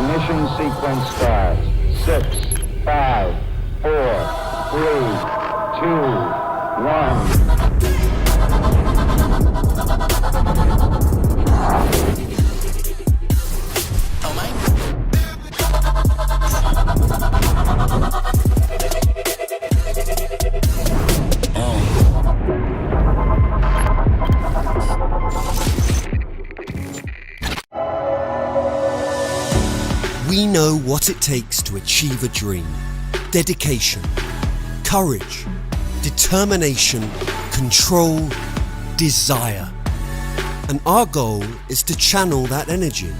Ignition sequence starts. 6, 5, 4, 3, 2, 1. We know what it takes to achieve a dream. Dedication, courage, determination, control, desire. And our goal is to channel that energy.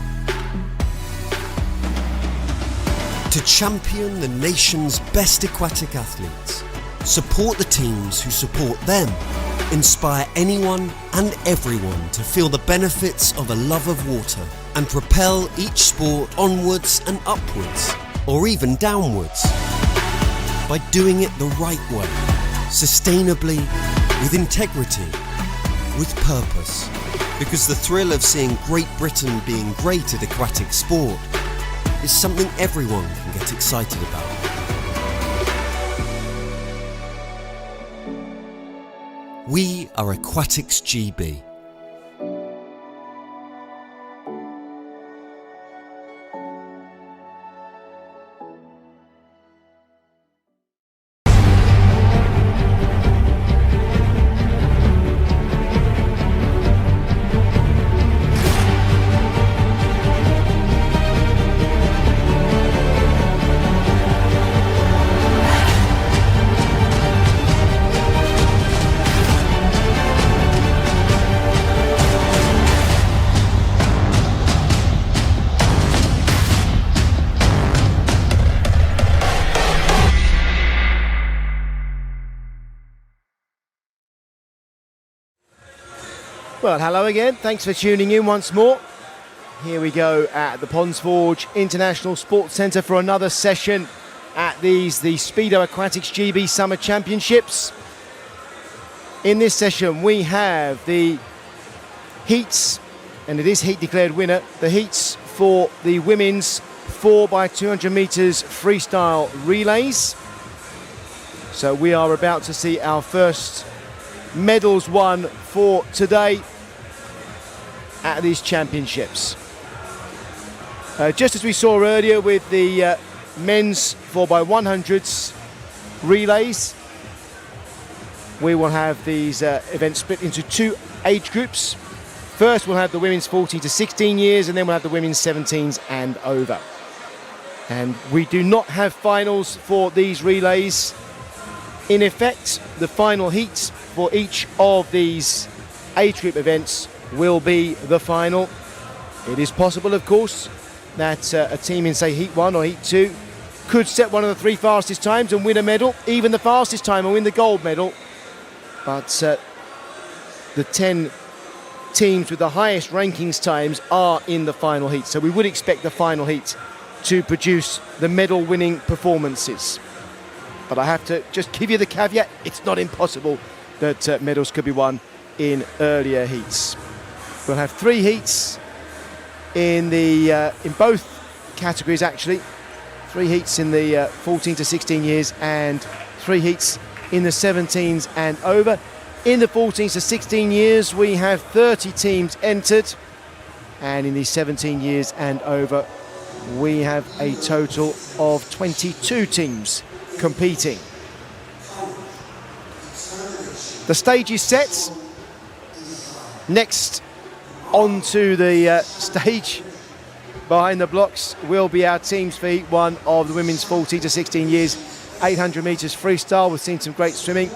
To champion the nation's best aquatic athletes, support the teams who support them, inspire anyone and everyone to feel the benefits of a love of water, and propel each sport onwards and upwards, or even downwards, by doing it the right way, sustainably, with integrity, with purpose. Because the thrill of seeing Great Britain being great at aquatic sport is something everyone can get excited about. We are Aquatics GB. Well, hello again. Thanks for tuning in once more. Here we go at the Ponds Forge International Sports Centre for another session at the Speedo Aquatics GB Summer Championships. In this session, we have the heats, and it is heat declared winner, the heats for the women's 4x200 metres freestyle relays. So we are about to see our first medals won for today at these championships. Just as we saw earlier with the men's 4x100s relays, we will have these events split into two age groups. First we'll have the women's 14 to 16 years, and then we'll have the women's 17s and over. And we do not have finals for these relays. In effect, the final heats for each of these age group events will be the final. It is possible, of course, that a team in, say, Heat 1 or Heat 2 could set one of the three fastest times and win a medal, even the fastest time, and win the gold medal. But the 10 teams with the highest rankings times are in the final heat. So we would expect the final heat to produce the medal-winning performances. But I have to just give you the caveat, it's not impossible that medals could be won in earlier heats. We'll have three heats in both categories, actually. Three heats in the 14 to 16 years and three heats in the 17s and over. In the 14s to 16 years, we have 30 teams entered, and in the 17 years and over, we have a total of 22 teams competing. The stage is set. Next onto the stage behind the blocks will be our teams for Heat 1 of the women's 14 to 16 years 800 metres freestyle. We've seen some great swimming,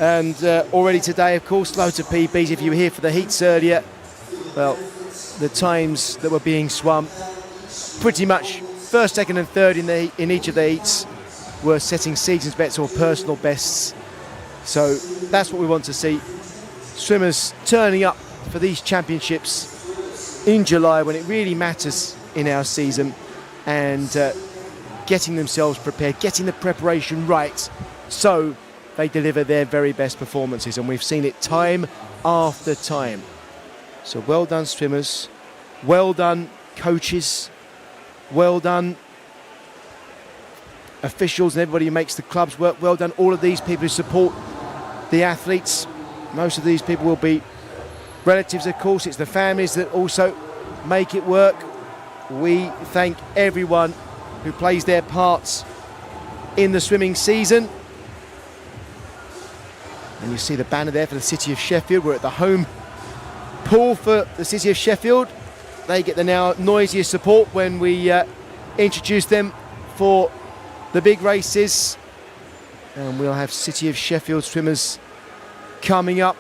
and already today, of course, loads of PBs. If you were here for the heats earlier, well, the times that were being swum, pretty much first, second and third in each of the heats were setting season's best or personal bests. So that's what we want to see. Swimmers turning up for these championships in July, when it really matters in our season, and getting themselves prepared, getting the preparation right so they deliver their very best performances. And we've seen it time after time. So well done, swimmers. Well done, coaches. Well done, officials and everybody who makes the clubs work. Well done, all of these people who support the athletes. Most of these people will be relatives, of course. It's the families that also make it work. We thank everyone who plays their parts in the swimming season. And you see the banner there for the City of Sheffield. We're at the home pool for the City of Sheffield. They get the now noisiest support when we introduce them for the big races. And we'll have City of Sheffield swimmers coming up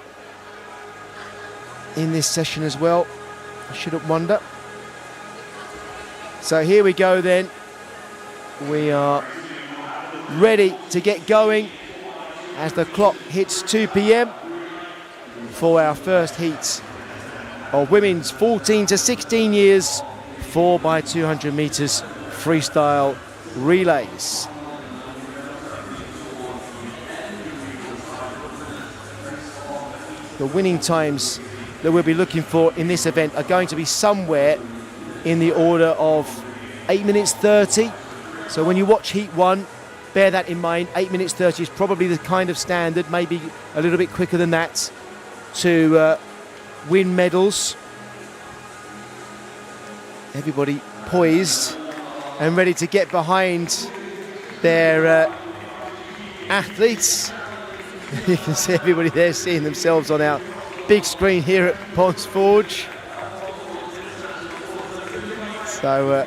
in this session as well. I shouldn't wonder. So here we go then. We are ready to get going as the clock hits 2 p.m. for our first heat of women's 14 to 16 years 4x200 meters freestyle relays. The winning times that we'll be looking for in this event are going to be somewhere in the order of 8 minutes 30. So when you watch Heat 1, bear that in mind. 8 minutes 30 is probably the kind of standard, maybe a little bit quicker than that, to win medals. Everybody poised and ready to get behind their athletes. You can see everybody there seeing themselves on our big screen here at Ponds Forge. So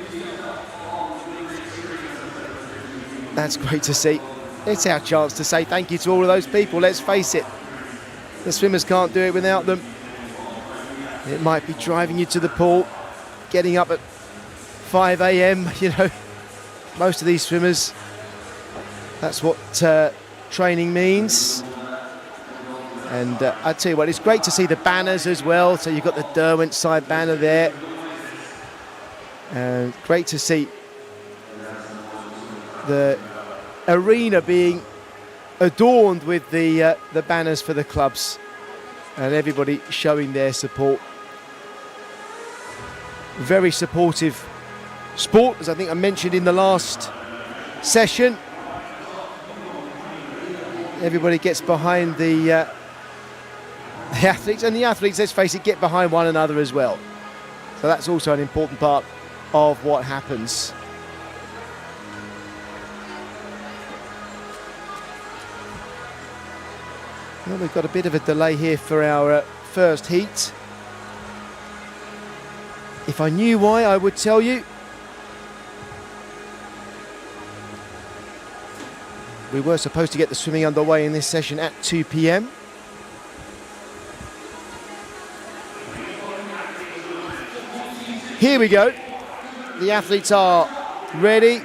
that's great to see. It's our chance to say thank you to all of those people. Let's face it, the swimmers can't do it without them. It might be driving you to the pool, getting up at 5 a.m. You know, most of these swimmers, that's what training means. And I tell you what, it's great to see the banners as well. So you've got the Derwent side banner there. Great to see the arena being adorned with the banners for the clubs, and everybody showing their support. Very supportive sport, as I think I mentioned in the last session. Everybody gets behind the athletes, and the athletes, let's face it, get behind one another as well. So that's also an important part of what happens. Well, we've got a bit of a delay here for our first heat. If I knew why, I would tell you. We were supposed to get the swimming underway in this session at 2 p.m. Here we go. The athletes are ready.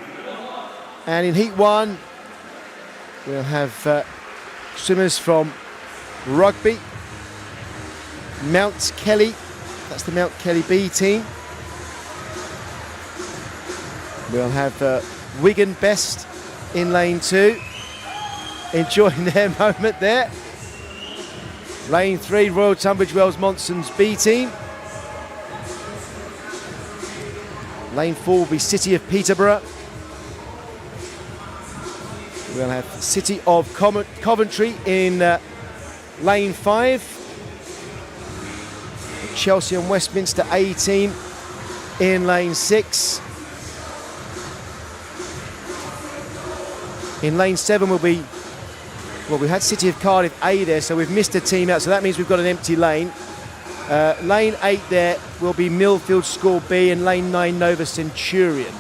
And in Heat 1, we'll have swimmers from Rugby, Mount Kelly, that's the Mount Kelly B team. We'll have Wigan Best in lane 2, enjoying their moment there. Lane 3, Royal Tunbridge Wells Monson's B team. Lane 4 will be City of Peterborough. We'll have City of Coventry in lane 5. Chelsea and Westminster A team in lane 6. In lane 7 will be, well, we had City of Cardiff A there, so we've missed a team out, so that means we've got an empty lane. Lane 8 there will be Millfield School B, and lane 9 Nova Centurion.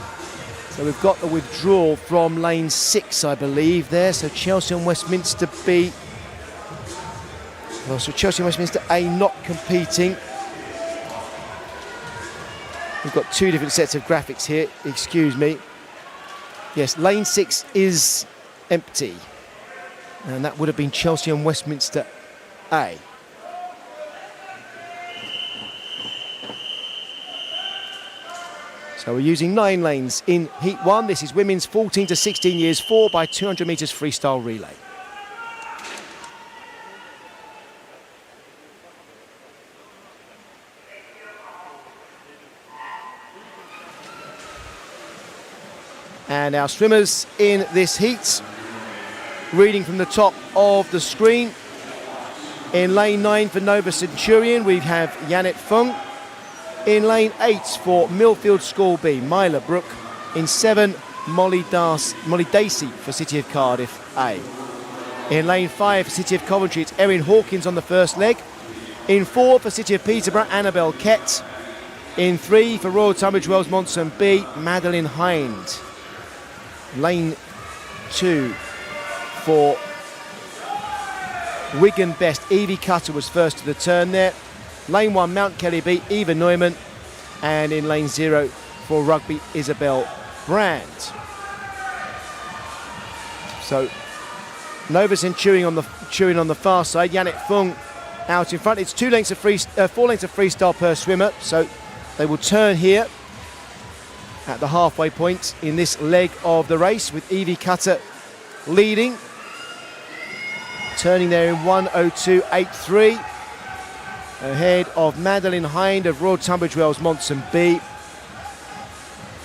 So we've got the withdrawal from lane 6, I believe, there. So Chelsea and Westminster B. Well, so Chelsea and Westminster A not competing. We've got two different sets of graphics here, excuse me. Yes, lane 6 is empty. And that would have been Chelsea and Westminster A. So we're using 9 lanes in Heat 1. This is women's 14 to 16 years, 4x200 metres freestyle relay. And our swimmers in this heat, reading from the top of the screen. In lane 9 for Nova Centurion, we have Janet Fung. In lane 8 for Millfield School B, Myla Brook. In 7, Molly Dacey for City of Cardiff A. In lane 5 for City of Coventry, it's Erin Hawkins on the first leg. In 4 for City of Peterborough, Annabelle Kett. In 3 for Royal Tunbridge Wells Monson B, Madeline Hind. Lane 2 for Wigan Best, Evie Cutter was first to the turn there. Lane 1, Mount Kelly B, Eva Neumann. And in lane 0 for Rugby, Isabel Brand. So Nova Centurion on the far side, Janet Fung out in front. It's 4 lengths of freestyle per swimmer, so they will turn here at the halfway point in this leg of the race, with Evie Cutter leading, turning there in 1:02.83, ahead of Madeline Hind of Royal Tunbridge Wells Monson B.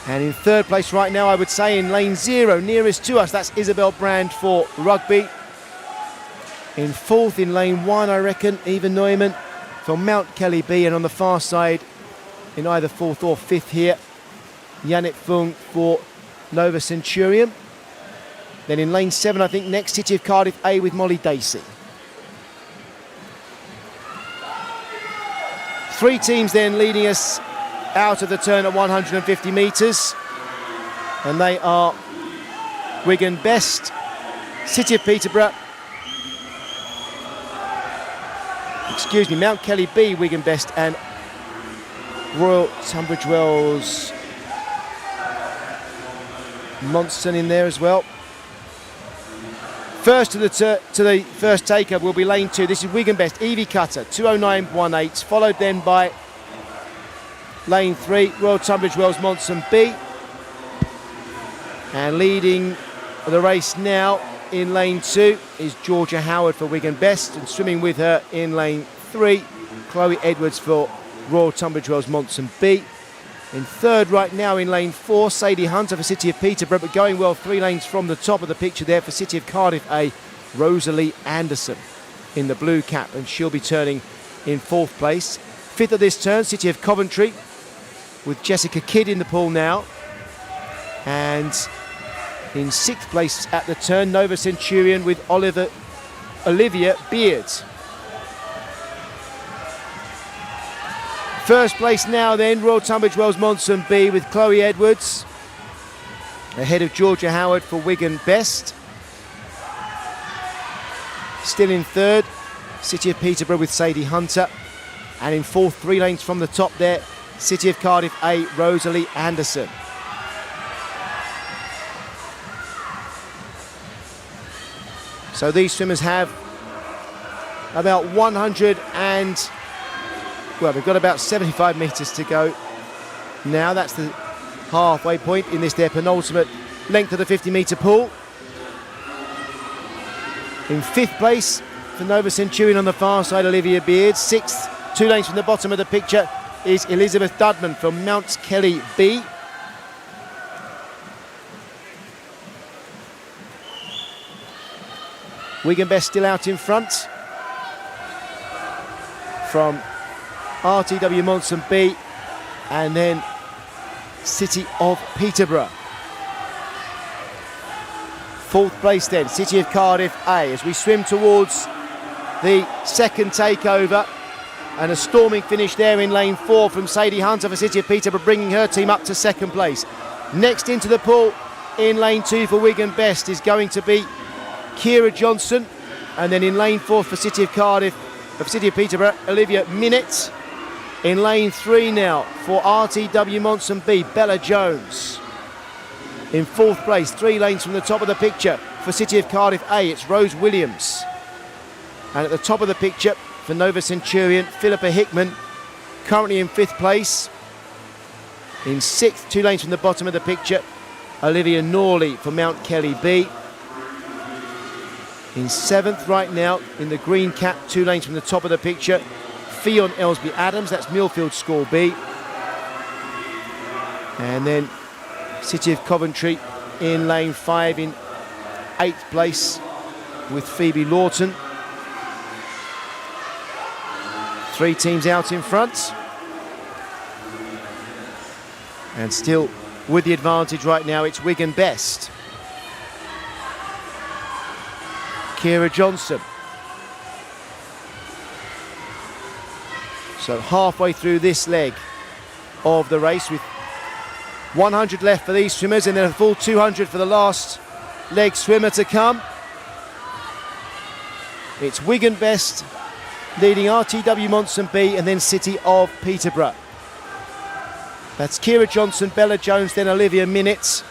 And in third place right now, I would say, in lane 0, nearest to us, that's Isabel Brand for Rugby. In fourth in lane 1, I reckon, Eva Neumann for Mount Kelly B. And on the far side, in either fourth or fifth here, Janet Fung for Nova Centurion. Then in lane 7, I think, next, City of Cardiff A with Molly Dacey. 3 teams then leading us out of the turn at 150 metres. And they are Wigan Best, City of Peterborough, Mount Kelly B, Wigan Best, and Royal Tunbridge Wells Monson in there as well. First to the first taker will be lane 2. This is Wigan Best, Evie Cutter, 2:09.18, followed then by lane 3, Royal Tunbridge Wells Monson B. And leading the race now in lane 2 is Georgia Howard for Wigan Best, and swimming with her in lane 3, Chloe Edwards for Royal Tunbridge Wells Monson B. In third right now in lane 4, Sadie Hunter for City of Peterborough, but going well 3 lanes from the top of the picture there for City of Cardiff A, Rosalie Anderson in the blue cap, and she'll be turning in 4th place. 5th of this turn, City of Coventry, with Jessica Kidd in the pool now. And in 6th place at the turn, Nova Centurion with Olivia Beard. First place now then, Royal Tunbridge Wells Monson B with Chloe Edwards, ahead of Georgia Howard for Wigan Best. Still in third, City of Peterborough with Sadie Hunter. And in 4th, 3 lanes from the top there, City of Cardiff A, Rosalie Anderson. So these swimmers have about they've got about 75 metres to go. Now that's the halfway point in this, their penultimate length of the 50-metre pool. In 5th place for Nova Centurion on the far side, Olivia Beard. 6th, 2 lanes from the bottom of the picture, is Elizabeth Dudman from Mount Kelly B. Wigan Best still out in front from RTW Monson B, and then City of Peterborough. 4th place then, City of Cardiff A, as we swim towards the second takeover, and a storming finish there in lane 4 from Sadie Hunter for City of Peterborough, bringing her team up to 2nd place. Next into the pool in lane 2 for Wigan Best is going to be Kira Johnson, and then in lane 4 for City of Cardiff, for City of Peterborough, Olivia Minnett. In lane 3 now for RTW Monson B, Bella Jones. In 4th place, 3 lanes from the top of the picture for City of Cardiff A, it's Rose Williams. And at the top of the picture for Nova Centurion, Philippa Hickman, currently in 5th place. In 6th, 2 lanes from the bottom of the picture, Olivia Norley for Mount Kelly B. In 7th right now, in the green cap, 2 lanes from the top of the picture, Fionn Elsby Adams, that's Millfield School B. And then City of Coventry in lane 5 in 8th place with Phoebe Lawton. 3 teams out in front. And still with the advantage right now, it's Wigan Best. Kira Johnson. So halfway through this leg of the race, with 100 left for these swimmers and then a full 200 for the last leg swimmer to come. It's Wigan Best leading RTW Monson B and then City of Peterborough. That's Kira Johnson, Bella Jones, then Olivia Minutes.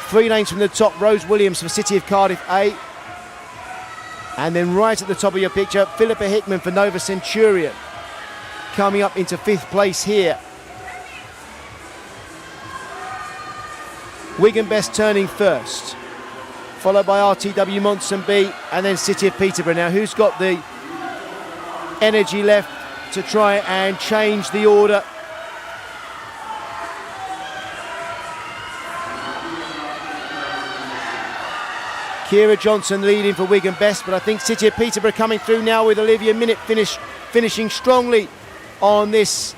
3 lanes from the top, Rose Williams for City of Cardiff A. And then right at the top of your picture, Philippa Hickman for Nova Centurion. Coming up into 5th place here. Wigan Best turning first, followed by RTW Monson B and then City of Peterborough. Now, who's got the energy left to try and change the order? Kira Johnson leading for Wigan Best, but I think City of Peterborough coming through now with Olivia Minute finishing strongly on this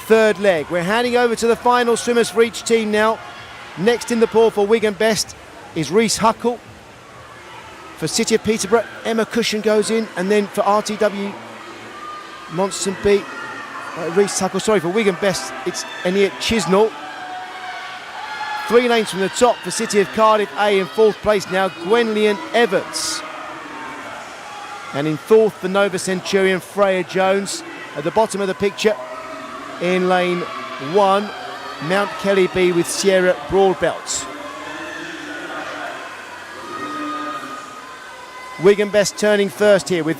3rd leg. We're handing over to the final swimmers for each team now. Next in the pool for Wigan Best is Reese Huckle. For City of Peterborough, Emma Cushion goes in, and then for RTW Monson B, Reese Huckle, sorry, for Wigan Best, it's Aniet Chisnall. 3 lanes from the top for City of Cardiff A in 4th place now, Gwenlyan Evans. And in 4th for Nova Centurion, Freya Jones. At the bottom of the picture, in lane 1, Mount Kelly B with Sierra Broadbelt. Wigan Best turning first here with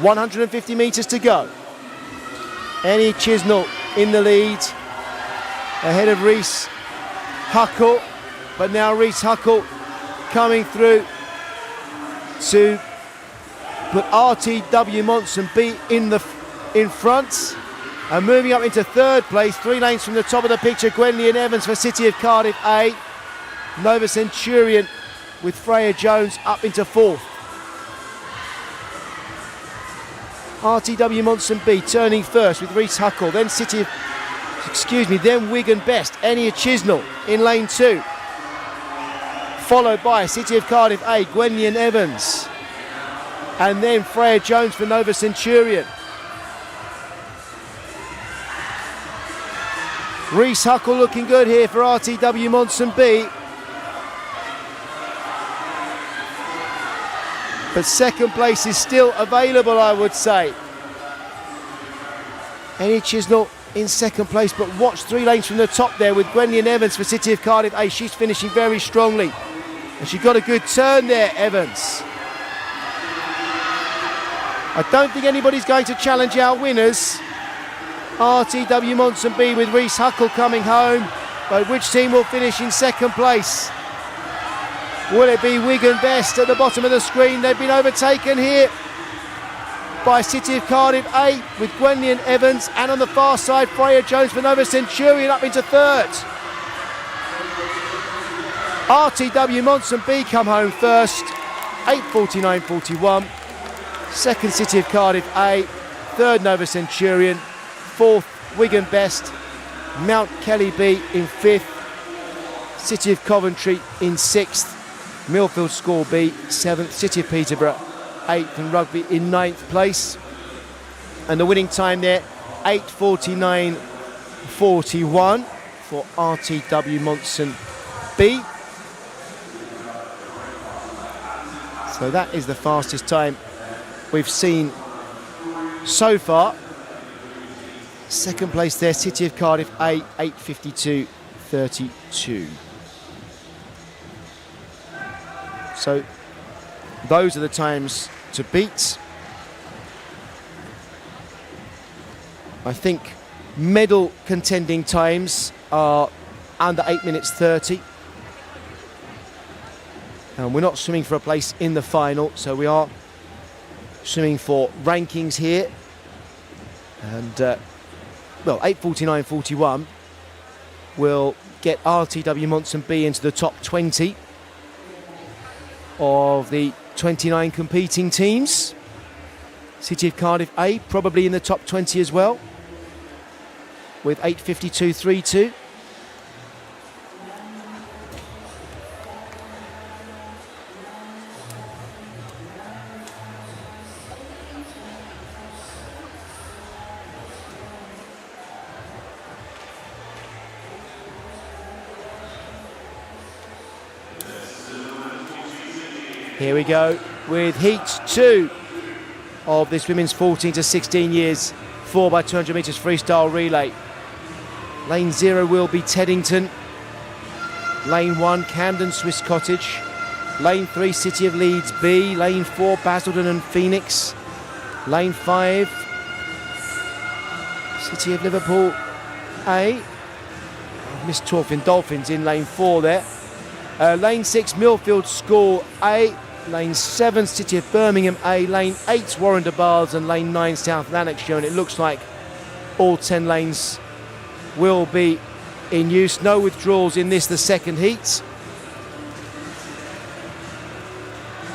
150 metres to go. Annie Chisnall in the lead, ahead of Reese Huckle, but now Reese Huckle coming through to put RTW Monson B in front, and moving up into 3rd place, 3 lanes from the top of the picture, Gwenlyan Evans for City of Cardiff A. Nova Centurion with Freya Jones up into 4th. RTW Monson B turning first with Reese Huckle, then then Wigan Best, Enia Chisnall in lane 2. Followed by City of Cardiff A, Gwenlyan Evans. And then Freya Jones for Nova Centurion. Reese Huckle looking good here for RTW Monson B. But 2nd place is still available, I would say. Annie Chisnall in 2nd place, but watch 3 lanes from the top there with Gwenlyan Evans for City of Cardiff A. She's finishing very strongly. And she got a good turn there, Evans. I don't think anybody's going to challenge our winners. RTW Monson B with Reese Huckle coming home, but which team will finish in 2nd place? Will it be Wigan Best at the bottom of the screen? They've been overtaken here by City of Cardiff A with Gwenlyan Evans, and on the far side Freya Jones for Nova Centurion up into 3rd. RTW Monson B come home first, 8:49.41. 2nd City of Cardiff A, 3rd Nova Centurion, 4th Wigan Best, Mount Kelly B in 5th, City of Coventry in 6th, Millfield School B 7th, City of Peterborough 8th, and Rugby in 9th place. And the winning time there, 8:49.41 for RTW Monson B. So that is the fastest time we've seen so far. 2nd place there, City of Cardiff A, 8:52.32. So those are the times to beat. I think medal contending times are under 8 minutes 30. And we're not swimming for a place in the final, so we are swimming for rankings here. And, 8:49.41 will get RTW Monson B into the top 20 of the 29 competing teams. City of Cardiff A probably in the top 20 as well, with 8:52.32. Here we go with heat 2 of this women's 14 to 16 years 4x200 metres freestyle relay. Lane 0 will be Teddington. Lane 1, Camden Swiss Cottage. Lane 3, City of Leeds B. Lane 4, Basildon and Phoenix. Lane 5, City of Liverpool A. I've missed Torfin Dolphins in lane 4 there. Lane 6, Millfield School A. Lane 7, City of Birmingham A. Lane 8, Warren de Barles, and Lane 9, South Lanarkshire. And it looks like all 10 lanes will be in use. No withdrawals in this, the second heat.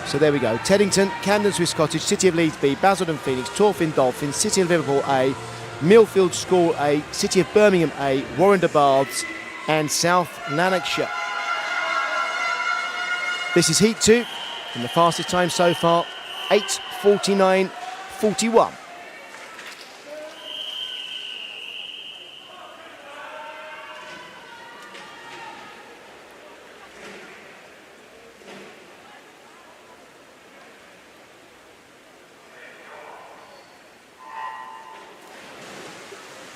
So there we go. Teddington, Camden Swiss Cottage, City of Leeds B, Basildon Phoenix, Torfin Dolphins, City of Liverpool A, Millfield School A, City of Birmingham A, Warren de Barles, and South Lanarkshire. This is heat 2. And the fastest time so far, 8:49.41.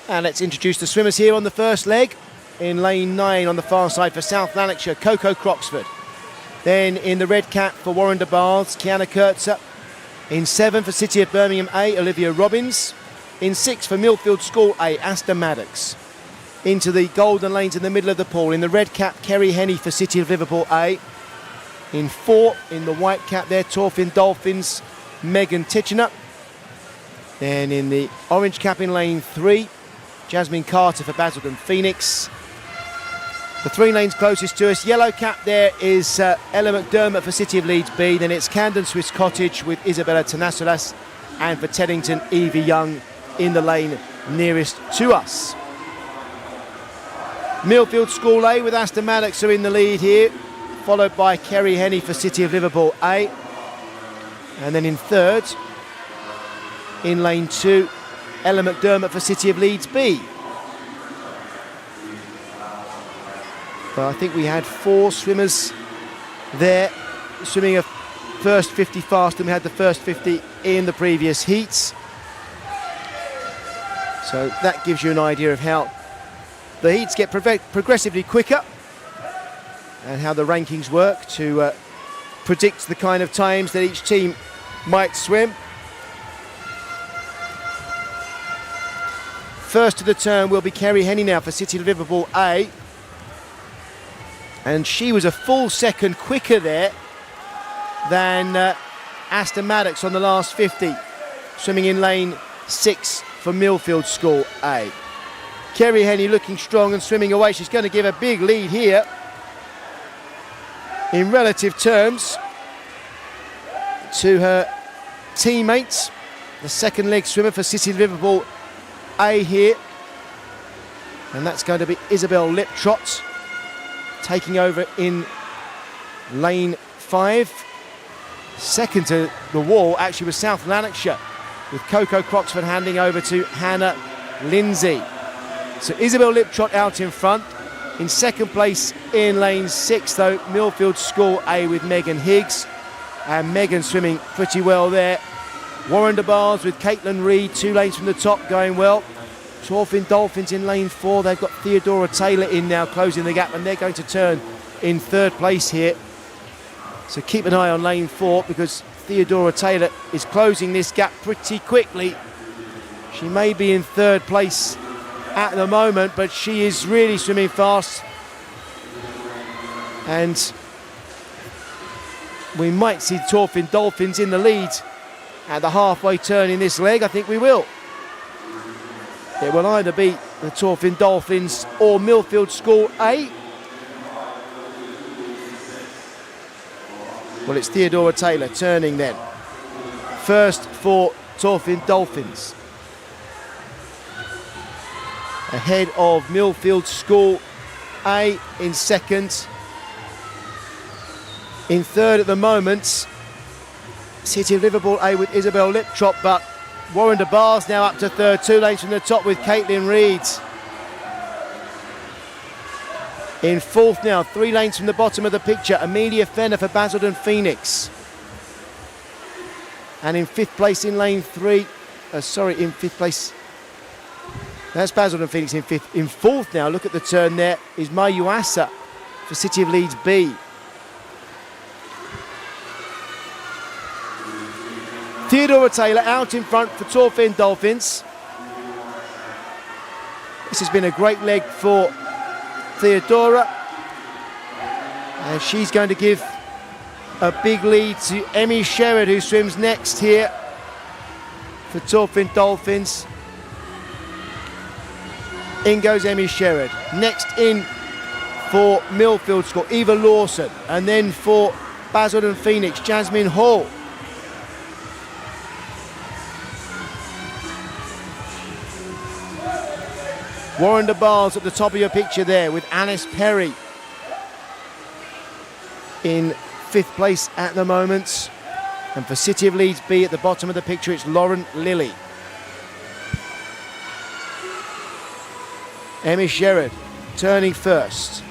And let's introduce the swimmers here on the first leg. In lane 9 on the far side for South Lanarkshire, Coco Croxford. Then in the red cap for Warren de Barles, Kiana Kurtzer. In 7 for City of Birmingham A, Olivia Robbins. In 6 for Millfield School A, Asta Maddox. Into the golden lanes in the middle of the pool. In the red cap, Kerry Henney for City of Liverpool A. In 4, in the white cap there, Torfin Dolphins, Megan Titchener. Then in the orange cap in lane 3, Jasmine Carter for Basildon Phoenix. The 3 lanes closest to us, yellow cap there is Ella McDermott for City of Leeds B. Then it's Camden Swiss Cottage with Isabella Tanasulas, and for Teddington, Evie Young in the lane nearest to us. Millfield School A with Asta Maddox are in the lead here, followed by Kerry Henney for City of Liverpool A. And then in 3rd, in lane 2, Ella McDermott for City of Leeds B. But I think we had 4 swimmers there swimming a first 50 faster than we had the first 50 in the previous heats. So that gives you an idea of how the heats get progressively quicker and how the rankings work to predict the kind of times that each team might swim. First to the turn will be Kerry Henney now for City of Liverpool A. And she was a full second quicker there than Asta Maddox on the last 50, swimming in lane 6 for Millfield School A. Kerry Henney looking strong and swimming away. She's going to give a big lead here in relative terms to her teammates. The second leg swimmer for City of Liverpool A here. And that's going to be Isabel Liptrot, taking over in lane 5. Second to the wall actually was South Lanarkshire, with Coco Croxford handing over to Hannah Lindsay. So Isabel Liptrot out in front. In second place in lane 6 though, Millfield School A with Megan Higgs, and Megan swimming pretty well there. Warren de Barles with Caitlin Reid, 2 lanes from the top, going well. Torfin Dolphins in lane 4. They've got Theodora Taylor in now, closing the gap, and they're going to turn in 3rd place here. So keep an eye on lane 4, because Theodora Taylor is closing this gap pretty quickly. She may be in 3rd place at the moment, but she is really swimming fast. And we might see Torfin Dolphins in the lead at the halfway turn in this leg. I think we will. It will either be the Torfin Dolphins or Millfield School A? Well, it's Theodora Taylor turning then. First for Torfin Dolphins. Ahead of Millfield School A in second. In third at the moment, City of Liverpool A with Isabel Liptrop, but Warren de Bar's now up to third, 2 lanes from the top with Caitlin Reid. In fourth now, 3 lanes from the bottom of the picture, Amelia Fenner for Basildon Phoenix. And in fifth place in lane 3, in fifth place, that's Basildon Phoenix in fifth. In fourth now, look at the turn there, is Mayuasa for City of Leeds B. Theodora Taylor out in front for Torfin Dolphins. This has been a great leg for Theodora. And she's going to give a big lead to Emmy Sherrod, who swims next here for Torfin Dolphins. In goes Emmy Sherrod. Next in for Millfield School, Eva Lawson. And then for Basildon Phoenix, Jasmine Hall. Warren de Bar's at the top of your picture there with Alice Perry in fifth place at the moment. And for City of Leeds B at the bottom of the picture, it's Lauren Lilly. Emmy Sherrod turning first,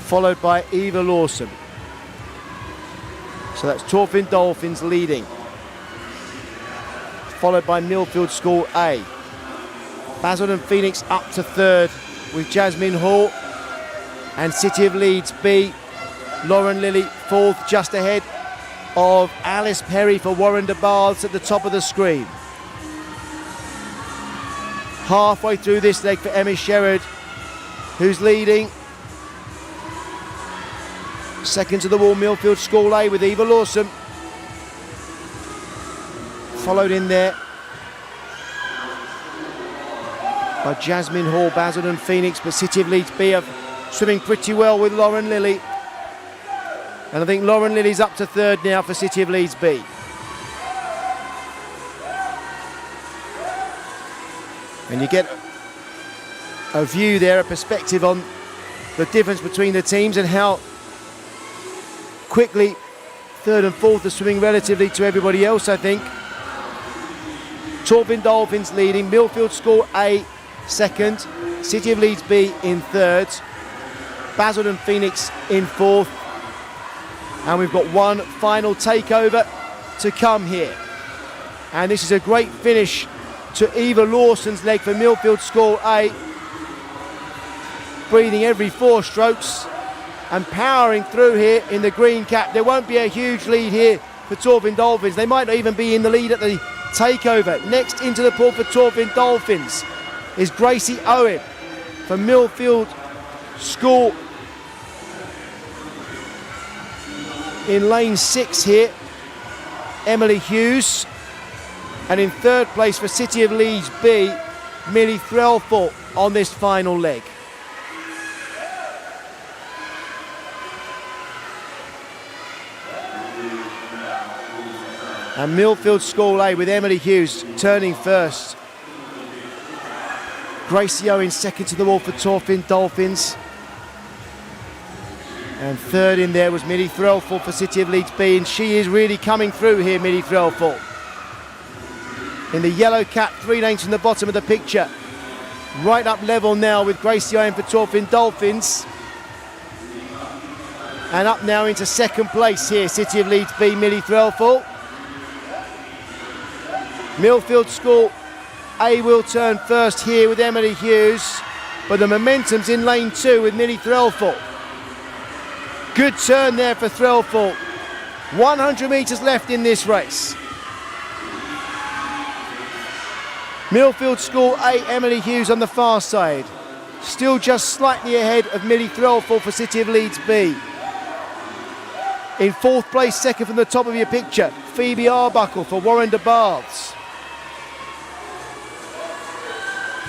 followed by Eva Lawson. So that's Torfin Dolphins leading, followed by Millfield School A. Basildon Phoenix up to third with Jasmine Hall, and City of Leeds B, Lauren Lilly fourth, just ahead of Alice Perry for Warren de Bar's at the top of the screen. Halfway through this leg for Emmy Sherrod, who's leading. Second to the wall, Millfield School A with Eva Lawson. Followed in there by Jasmine Hall, Basildon Phoenix, but City of Leeds B are swimming pretty well with Lauren Lilly. And I think Lauren Lilly's up to third now for City of Leeds B. And you get a view there, a perspective on the difference between the teams and how quickly third and fourth are swimming relatively to everybody else, I think. Torfin Dolphins leading, Millfield School A second, City of Leeds B in third, Basildon Phoenix in fourth, and we've got one final takeover to come here. And this is a great finish to Eva Lawson's leg for Millfield School A, breathing every 4 strokes and powering through here in the green cap. There won't be a huge lead here for Torfin Dolphins. They might not even be in the lead at the takeover. Next into the pool for Torfin Dolphins is Gracie Owen from Millfield School in lane 6 here, Emily Hughes. And in third place for City of Leeds B, Millie Threlfall on this final leg. And Millfield School A with Emily Hughes turning first. Gracie Owen second to the wall for Torfin Dolphins. And third in there was Millie Threlfall for City of Leeds B, and she is really coming through here, Millie Threlfall. In the yellow cap, 3 lanes from the bottom of the picture. Right up level now with Gracie Owen for Torfin Dolphins. And up now into second place here, City of Leeds B, Millie Threlfall. Millfield School A will turn first here with Emily Hughes, but the momentum's in lane 2 with Millie Threlfall. Good turn there for Threlfall. 100 metres left in this race. Millfield School A, Emily Hughes on the far side. Still just slightly ahead of Millie Threlfall for City of Leeds B. In fourth place, second from the top of your picture, Phoebe Arbuckle for Warren de Bar's.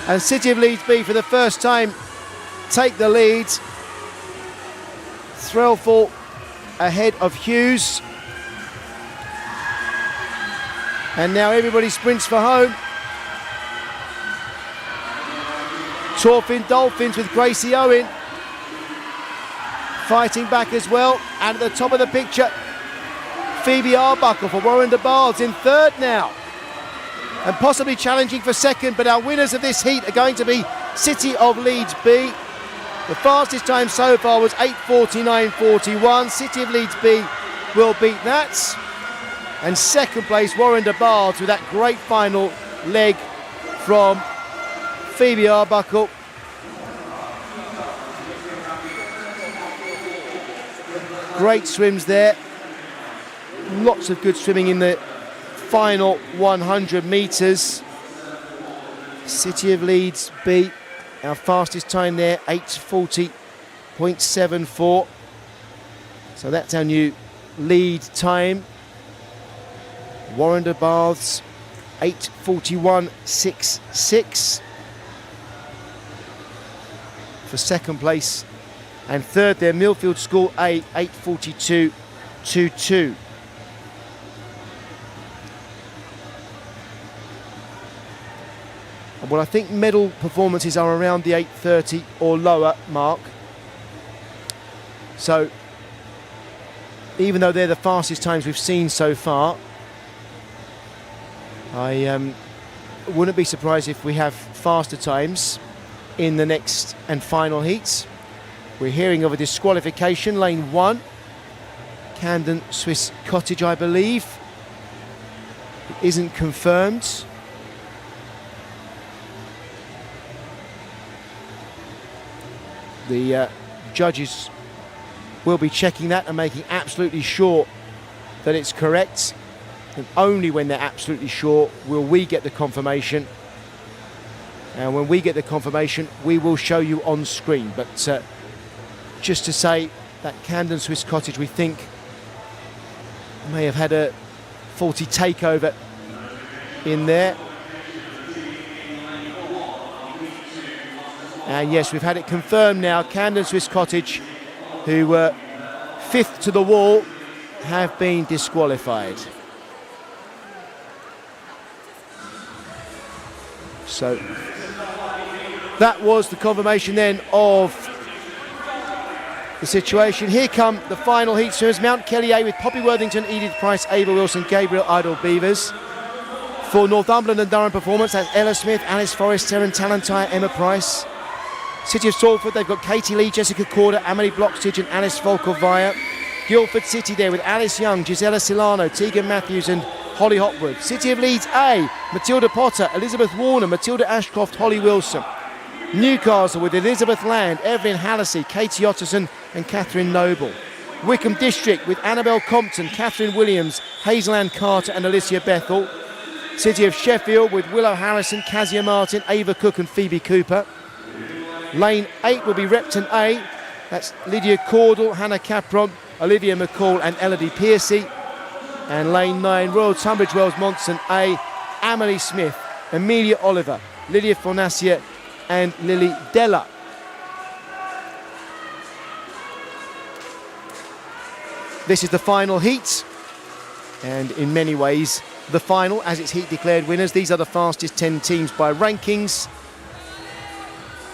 And City of Leeds B for the first time take the lead. Threlfall ahead of Hughes. And now everybody sprints for home. Torfin Dolphins with Gracie Owen fighting back as well. And at the top of the picture, Phoebe Arbuckle for Warren de Barles in third now. And possibly challenging for second, but our winners of this heat are going to be City of Leeds B. The fastest time so far was 8:49.41. City of Leeds B will beat that. And second place, Warren de Barles with that great final leg from Phoebe Arbuckle. Great swims there. Lots of good swimming in the final 100 metres. City of Leeds B, our fastest time there, 8:40.74. So that's our new lead time. Warren de Barles, 8:41.66 for second place. And third there, Millfield School A, 8:42.22. Well, I think medal performances are around the 8:30 or lower mark. So, even though they're the fastest times we've seen so far, I wouldn't be surprised if we have faster times in the next and final heats. We're hearing of a disqualification, lane 1. Camden Swiss Cottage, I believe. It isn't confirmed. The judges will be checking that and making absolutely sure that it's correct. And only when they're absolutely sure will we get the confirmation. And when we get the confirmation, we will show you on screen. But just to say that Camden Swiss Cottage, we think, may have had a faulty takeover in there. And yes, we've had it confirmed now. Camden Swiss Cottage, who were fifth to the wall, have been disqualified. So that was the confirmation then of the situation. Here come the final heat swimmers. Mount Kelly A with Poppy Worthington, Edith Price, Ava Wilson, Gabriel Idle Beavers. For Northumberland and Durham Performance, that's Ella Smith, Alice Forrest, Terran Talentire, Emma Price. City of Salford, they've got Katie Lee, Jessica Corder, Amelie Blockstitch and Alice Volkovaya. Guildford City there with Alice Young, Gisela Silano, Tegan Matthews and Holly Hopwood. City of Leeds A, Matilda Potter, Elizabeth Warner, Matilda Ashcroft, Holly Wilson. Newcastle with Elizabeth Land, Evelyn Hallisey, Katie Otterson and Catherine Noble. Wickham District with Annabelle Compton, Catherine Williams, Hazel Ann Carter and Alicia Bethel. City of Sheffield with Willow Harrison, Kazia Martin, Ava Cook and Phoebe Cooper. Lane 8 will be Repton A. That's Lydia Caudle, Hannah Capron, Olivia McCall and Elodie Piercy. And lane 9, Royal Tunbridge Wells Monson A. Amelie Smith, Amelia Oliver, Lydia Fornacia and Lily Della. This is the final heat, and in many ways the final, as it's heat declared winners. These are the fastest 10 teams by rankings.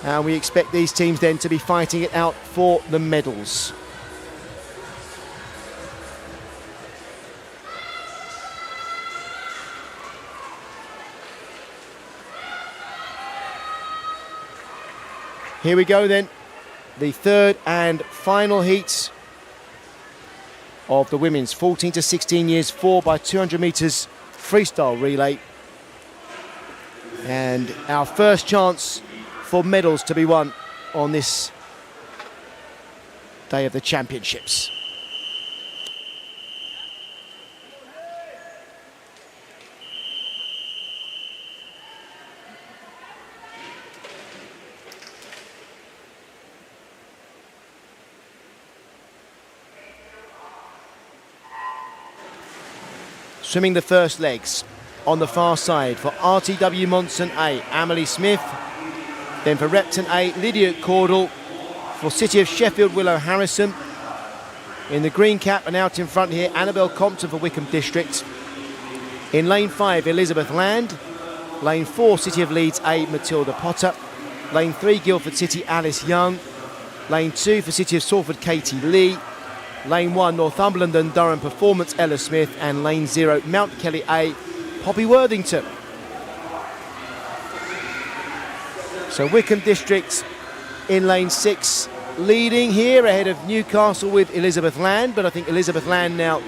And we expect these teams then to be fighting it out for the medals. Here we go then, the third and final heat of the women's 14 to 16 years 4 by 200 metres freestyle relay. And our first chance for medals to be won on this day of the championships. Swimming the first legs on the far side for RTW Monson A, Amelie Smith, Then for Repton A, Lydia Caudle. For City of Sheffield, Willow Harrison. In the green cap and out in front here, Annabelle Compton for Wickham District. In lane 5, Elizabeth Land. Lane 4, City of Leeds A, Matilda Potter. Lane 3, Guildford City, Alice Young. Lane 2 for City of Salford, Katie Lee. Lane 1, Northumberland and Durham Performance, Ella Smith. And Lane 0, Mount Kelly A, Poppy Worthington. So Wickham District in lane 6, leading here ahead of Newcastle with Elizabeth Land, but I think Elizabeth Land now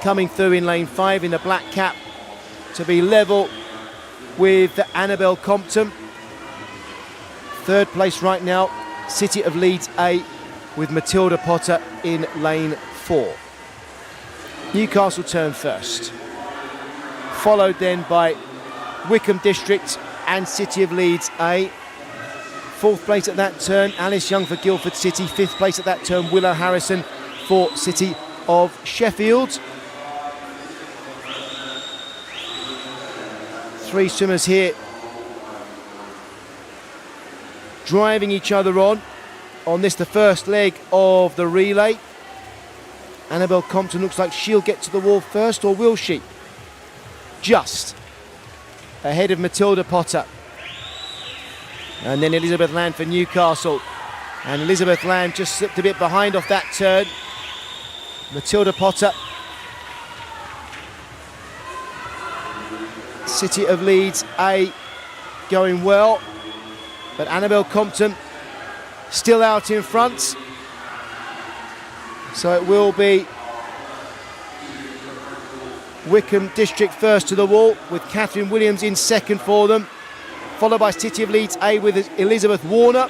coming through in lane 5 in the black cap to be level with Annabelle Compton. Third place right now, City of Leeds A with Matilda Potter in lane 4. Newcastle turn first, followed then by Wickham District and City of Leeds A. Fourth place at that turn, Alice Young for Guildford City. Fifth place at that turn, Willow Harrison for City of Sheffield. Three swimmers here driving each other on this, the first leg of the relay. Annabelle Compton looks like she'll get to the wall first, or will she? Just ahead of Matilda Potter. And then Elizabeth Land for Newcastle. And Elizabeth Land just slipped a bit behind off that turn. Matilda Potter. City of Leeds A going well. But Annabelle Compton still out in front. So it will be Wickham District first to the wall, with Catherine Williams in second for them. Followed by City of Leeds A with Elizabeth Warner.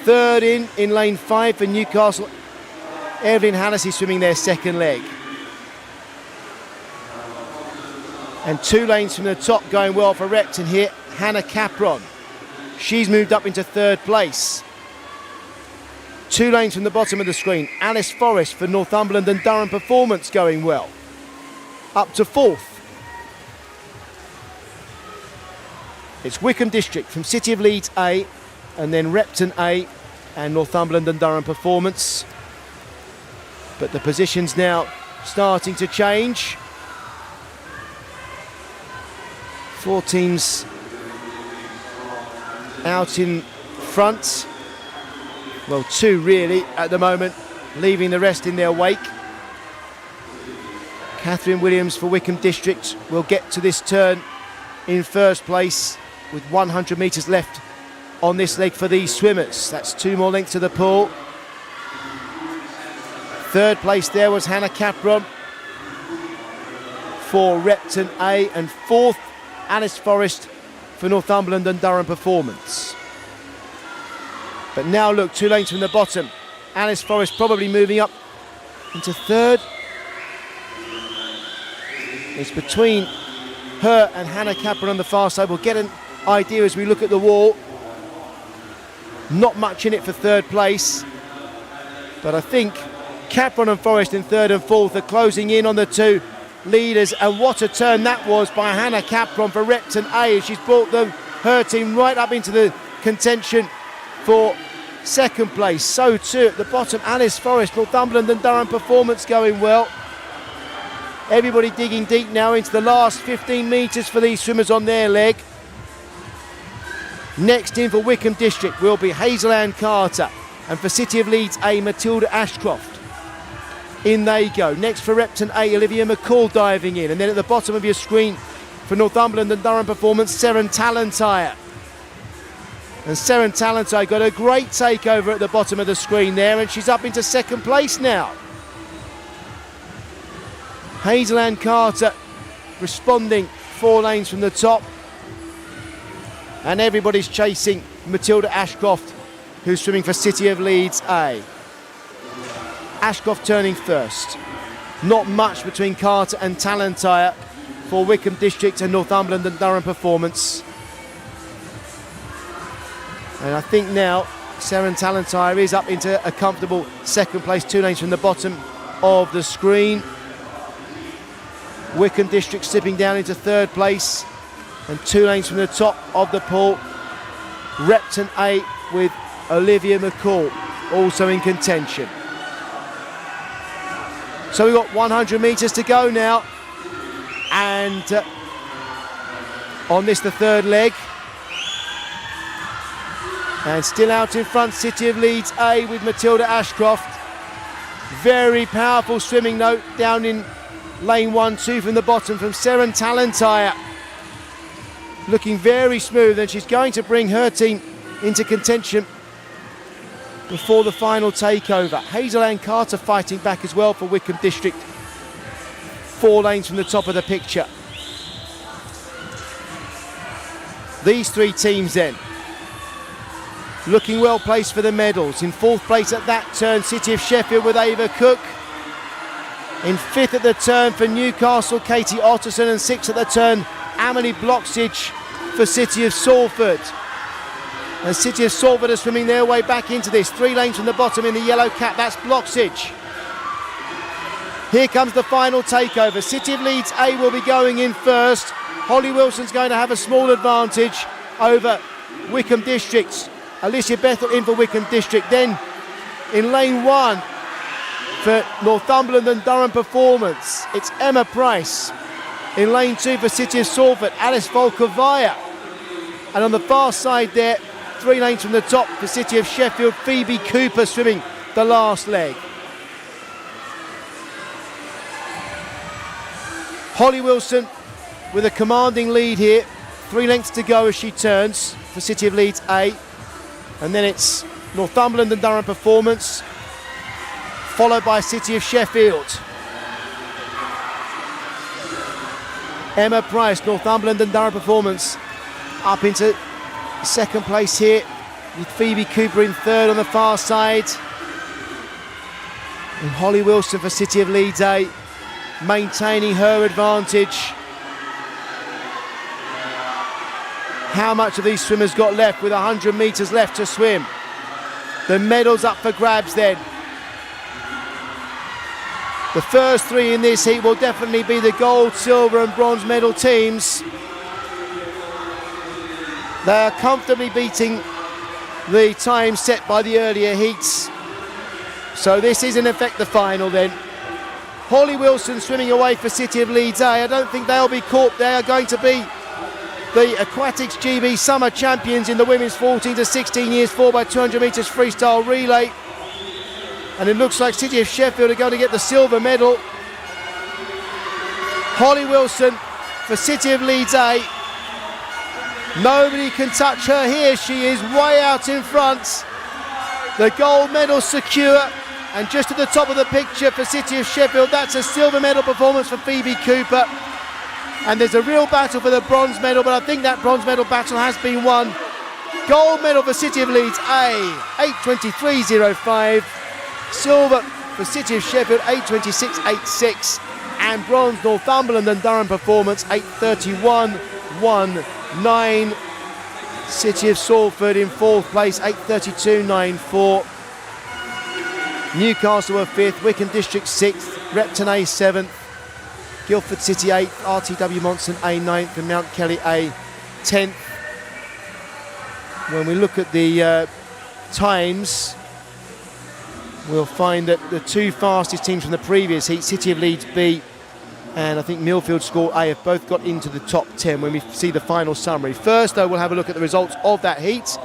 Third in lane 5 for Newcastle, Evelyn Hallisey swimming their second leg. And 2 lanes from the top going well for Repton here, Hannah Capron. She's moved up into third place. 2 lanes from the bottom of the screen, Alice Forrest for Northumberland and Durham Performance going well. Up to 4th. It's Wickham District from City of Leeds A, and then Repton A and Northumberland and Durham Performance. But the positions now starting to change. 4 teams out in front. Well, 2 really at the moment, leaving the rest in their wake. Catherine Williams for Wickham District will get to this turn in first place, with 100 metres left on this leg for these swimmers. That's 2 more lengths to the pool. Third place there was Hannah Capron for Repton A, and 4th, Alice Forrest for Northumberland and Durham Performance. But now look, 2 lanes from the bottom. Alice Forrest probably moving up into third. It's between her and Hannah Capron on the far side. We'll get an idea as we look at the wall. Not much in it for third place, but I think Capron and Forrest in third and fourth are closing in on the 2 leaders. And what a turn that was by Hannah Capron for Repton A, as she's brought her team right up into the contention for second place. So too at the bottom, Alice Forrest, Northumberland and Durham Performance going well. Everybody digging deep now into the last 15 metres for these swimmers on their leg. Next in for Wickham District will be Hazel Ann Carter, and for City of Leeds A, Matilda Ashcroft. In they go. Next for Repton A, Olivia McCall diving in, and then at the bottom of your screen for Northumberland and Durham Performance, Seren Talentire. And Seren Talentire got a great takeover at the bottom of the screen there, and she's up into second place now. Hazel Ann Carter responding 4 lanes from the top. And everybody's chasing Matilda Ashcroft, who's swimming for City of Leeds A. Ashcroft turning first. Not much between Carter and Talentire for Wickham District and Northumberland and Durham Performance. And I think now Seren Talentire is up into a comfortable second place, 2 lanes from the bottom of the screen. Wickham District slipping down into third place, and 2 lanes from the top of the pool Repton 8 with Olivia McCall also in contention. So we've got 100 metres to go now, and on this the third leg, and still out in front City of Leeds A with Matilda Ashcroft. Very powerful swimming note down in lane 1-2 from the bottom from Seren Talentire, looking very smooth, and she's going to bring her team into contention before the final takeover. Hazel Ann Carter fighting back as well for Wickham District, 4 lanes from the top of the picture. These 3 teams then looking well placed for the medals. In 4th place at that turn, City of Sheffield with Ava Cook. In 5th at the turn for Newcastle, Katie Otterson, and 6th at the turn, Amelie Bloxage for City of Salford. And City of Salford are swimming their way back into this. 3 lanes from the bottom in the yellow cap, that's Bloxage. Here comes the final takeover. City of Leeds A will be going in first. Holly Wilson's going to have a small advantage over Wickham District. Alicia Bethel in for Wickham District. Then in lane 1 for Northumberland and Durham Performance, it's Emma Price. In lane 2 for City of Salford, Alice Volkovaya. And on the far side there, 3 lanes from the top for City of Sheffield, Phoebe Cooper swimming the last leg. Holly Wilson with a commanding lead here. 3 lengths to go as she turns for City of Leeds A. And then it's Northumberland and Durham Performance, followed by City of Sheffield. Emma Price, Northumberland and Durham Performance, up into 2nd place here, with Phoebe Cooper in 3rd on the far side. And Holly Wilson for City of Leeds A, maintaining her advantage. How much of these swimmers got left with 100 metres left to swim? The medals up for grabs then. The first 3 in this heat will definitely be the gold, silver and bronze medal teams. They are comfortably beating the time set by the earlier heats. So this is in effect the final then. Holly Wilson swimming away for City of Leeds A. I don't think they'll be caught. They are going to be the Aquatics GB Summer Champions in the women's 14 to 16 years 4x200 metres freestyle relay. And it looks like City of Sheffield are going to get the silver medal. Holly Wilson for City of Leeds A. Nobody can touch her here. She is way out in front. The gold medal secure. And just at the top of the picture for City of Sheffield, that's a silver medal performance for Phoebe Cooper. And there's a real battle for the bronze medal, but I think that bronze medal battle has been won. Gold medal for City of Leeds A, 8:23.05. Silver for City of Sheffield, 8:26.86. And bronze, Northumberland and Durham Performance, 8:31.19. City of Salford in 4th place, 8:32.94. Newcastle were 5th, Wickham District 6th, Repton A 7th. Guildford City 8th, RTW Monson A 9th and Mount Kelly A 10th. When we look at the times, we'll find that the 2 fastest teams from the previous heat, City of Leeds B and I think Millfield School A, have both got into the top 10 when we see the final summary. First though, we'll have a look at the results of that heat.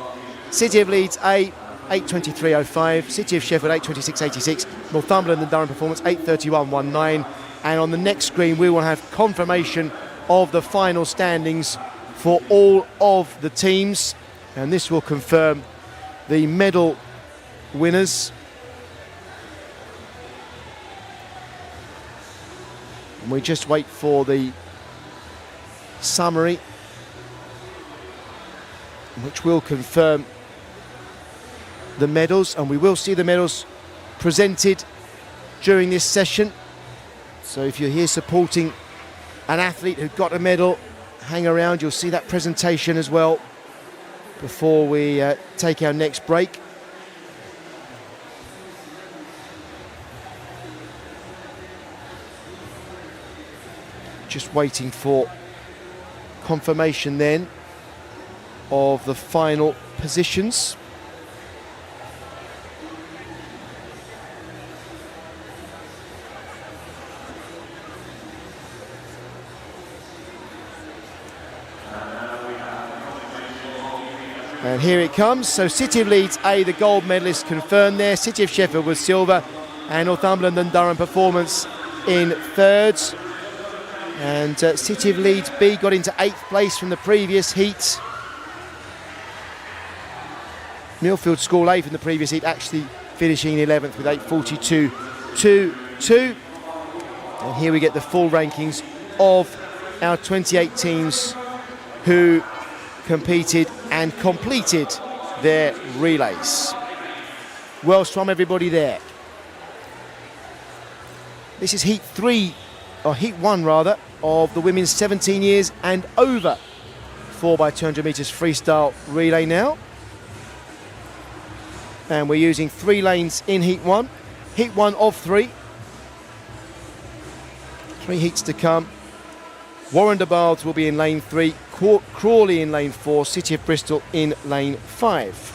City of Leeds A, 8:23.05, City of Sheffield 8:26.86, Northumberland and Durham Performance 8:31.19. And on the next screen we will have confirmation of the final standings for all of the teams, and this will confirm the medal winners. And we just wait for the summary, which will confirm the medals, and we will see the medals presented during this session. So if you're here supporting an athlete who got a medal, hang around, you'll see that presentation as well before we take our next break. Just waiting for confirmation then of the final positions. And here it comes. So City of Leeds A, the gold medalist, confirmed there. City of Sheffield was silver, and Northumberland and Durham Performance in thirds. And City of Leeds B got into 8th place from the previous heat. Millfield School A from the previous heat actually finishing in 11th with 8:42.22. And here we get the full rankings of our 28 teams who competed and completed their relays. Well swum, everybody there. This is heat 3, or heat 1 rather, of the women's 17 years and over 4x200 metres freestyle relay now. And we're using 3 lanes in heat 1. Heat 1 of 3. 3 heats to come. Warren de Baths will be in lane 3, Crawley in lane 4, City of Bristol in lane 5.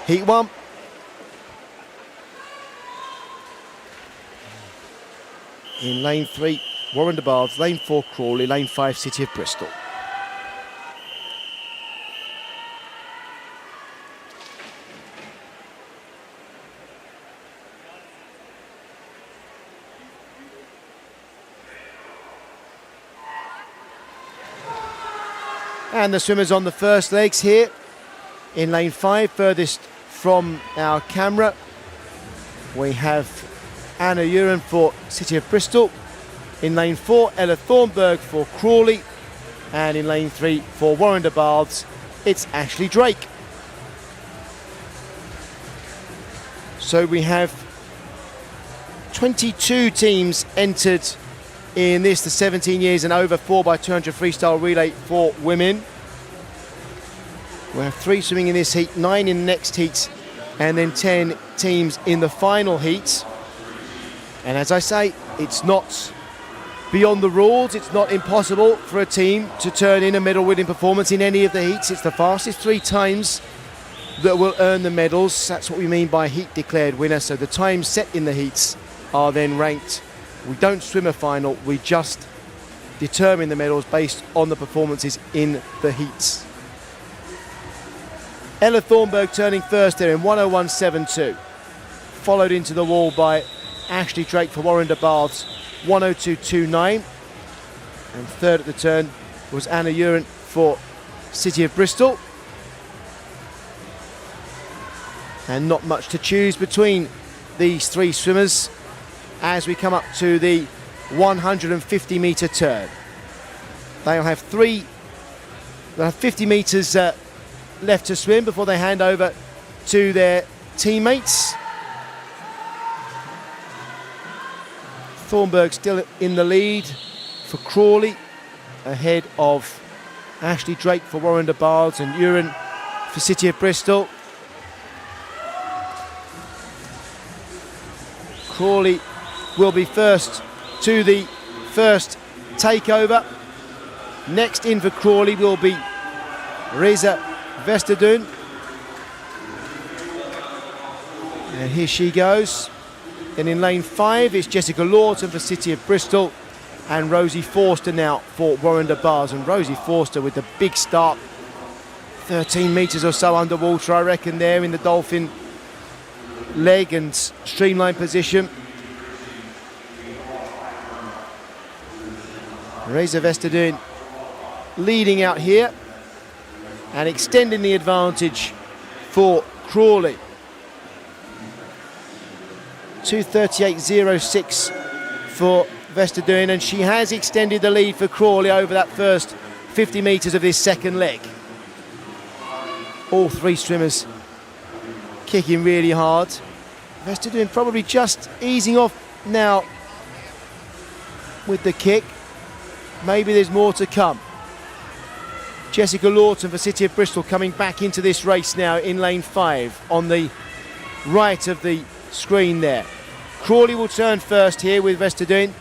Heat 1. In lane 3, Warren de Baths, lane 4, Crawley, lane 5, City of Bristol. And the swimmers on the first legs here. In lane 5, furthest from our camera, we have Anna Uren for City of Bristol. In lane 4, Ella Thornburg for Crawley. And in lane 3, for Warren de Baths, it's Ashley Drake. So we have 22 teams entered in this, the 17 years and over 4x200 freestyle relay for women. We have 3 swimming in this heat, 9 in the next heat, and then 10 teams in the final heat. And as I say, it's not beyond the rules. It's not impossible for a team to turn in a medal-winning performance in any of the heats. It's the fastest 3 times that will earn the medals. That's what we mean by heat declared winner. So the times set in the heats are then ranked. We don't swim a final, we just determine the medals based on the performances in the heats. Ella Thornburg turning first there in 101.72. Followed into the wall by Ashley Drake for Warren de Baths, 102.29. And third at the turn was Anna Uren for City of Bristol. And not much to choose between these 3 swimmers as we come up to the 150 metre turn. They'll have 50 metres left to swim before they hand over to their teammates. Thornburg still in the lead for Crawley, ahead of Ashley Drake for Warren de Baths and Uren for City of Bristol. Crawley will be first to the first takeover. Next in for Crawley will be Reza Vesterdun. And here she goes. Then in lane 5 it's Jessica Lawton for City of Bristol and Rosie Forster now for Warren de Baths. And Rosie Forster with the big start, 13 metres or so underwater I reckon there in the dolphin leg and streamline position. Reza Vesterdun leading out here and extending the advantage for Crawley. 2:38.06 for Vesterdun, and she has extended the lead for Crawley over that first 50 metres of this second leg. All 3 swimmers kicking really hard. Vesterdun probably just easing off now with the kick. Maybe there's more to come. Jessica Lawton for City of Bristol coming back into this race now in lane 5 on the right of the screen there. Crawley will turn first here with Vesterdun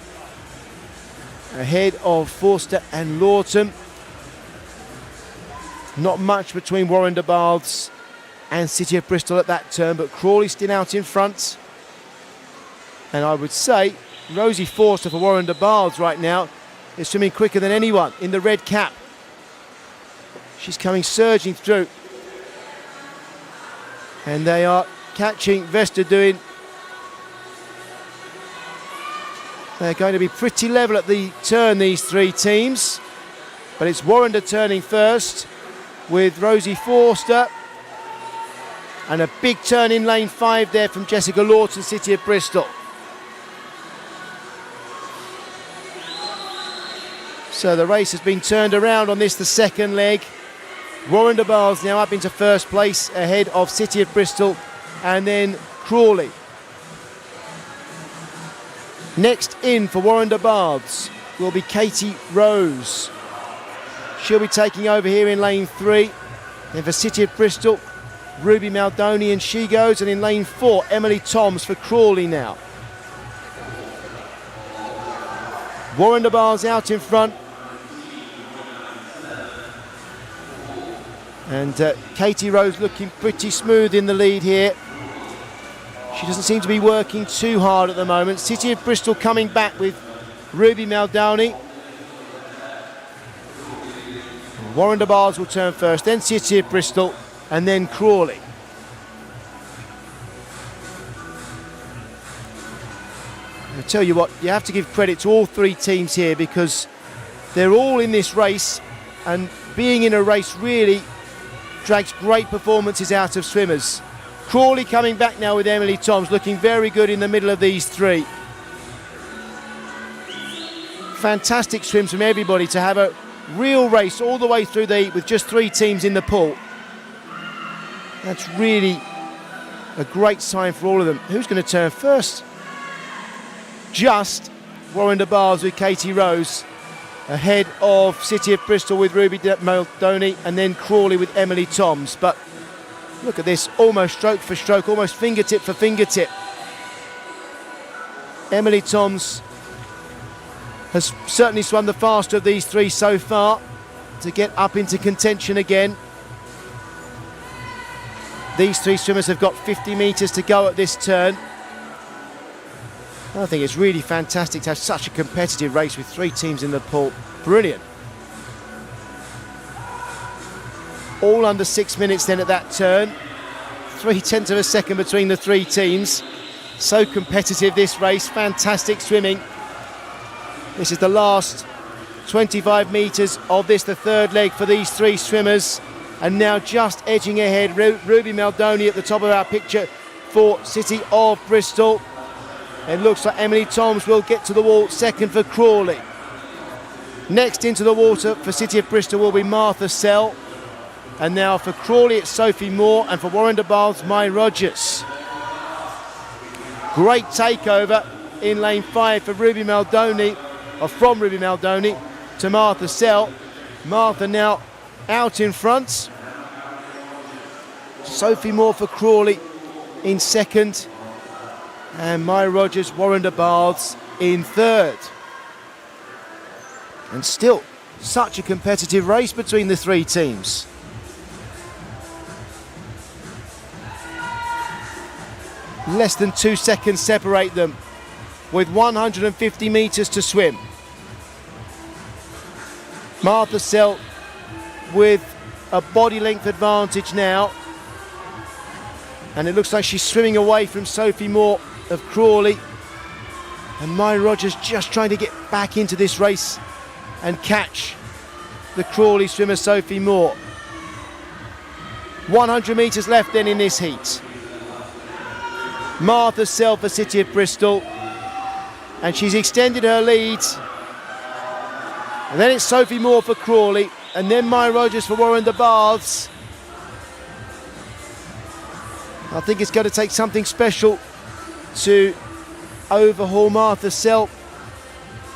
ahead of Forster and Lawton. Not much between Warren de Baths and City of Bristol at that turn, but Crawley still out in front. And I would say Rosie Forster for Warren de Baths right now is swimming quicker than anyone in the red cap. She's coming surging through. And they are catching Vesterdun. They're going to be pretty level at the turn, these three teams. But it's Warrender turning first with Rosie Forster. And a big turn in lane 5 there from Jessica Lawton, City of Bristol. So the race has been turned around on this, the second leg. Warren de Baths now up into first place ahead of City of Bristol and then Crawley. Next in for Warren de Baths will be Katie Rose. She'll be taking over here in lane 3. Then for City of Bristol, Ruby Maldoni, and she goes. And in lane 4, Emily Toms for Crawley now. Warren de Baths out in front. And Katie Rose looking pretty smooth in the lead here. She doesn't seem to be working too hard at the moment. City of Bristol coming back with Ruby Maldoni. Warren de Baths will turn first, then City of Bristol, and then Crawley. I tell you what, you have to give credit to all three teams here because they're all in this race, and being in a race really drags great performances out of swimmers. Crawley coming back now with Emily Toms, looking very good in the middle of these three. Fantastic swims from everybody to have a real race all the way through the heat with just three teams in the pool. That's really a great sign for all of them. Who's going to turn first? Just Warren de Baths with Katie Rose, ahead of City of Bristol with Ruby Maldoni, and then Crawley with Emily Toms. But look at this, almost stroke for stroke, almost fingertip for fingertip. Emily Toms has certainly swum the faster of these three so far to get up into contention again. These three swimmers have got 50 metres to go at this turn. I think it's really fantastic to have such a competitive race with three teams in the pool. Brilliant. All under 6 minutes then at that turn. 0.3 of a second between the three teams. So competitive this race, fantastic swimming. This is the last 25 metres of this, the third leg for these three swimmers. And now just edging ahead, Ruby Maldoni at the top of our picture for City of Bristol. It looks like Emily Toms will get to the wall second for Crawley. Next into the water for City of Bristol will be Martha Sell. And now for Crawley it's Sophie Moore, and for Warren de Baths, Mai Rogers. Great takeover in lane 5 for Ruby Maldoni, or from Ruby Maldoni to Martha Sell. Martha now out in front. Sophie Moore for Crawley in second. And Mai Rogers, Warren de Baths in third. And still such a competitive race between the three teams. Less than 2 seconds separate them with 150 metres to swim. Martha Sell with a body length advantage now. And it looks like she's swimming away from Sophie Moore of Crawley. And Mai Rogers just trying to get back into this race and catch the Crawley swimmer Sophie Moore. 100 metres left then in this heat. Martha Sell for City of Bristol, and she's extended her lead. And then it's Sophie Moore for Crawley, and then Mai Rogers for Warren de Baths. I think it's going to take something special to overhaul Martha Sell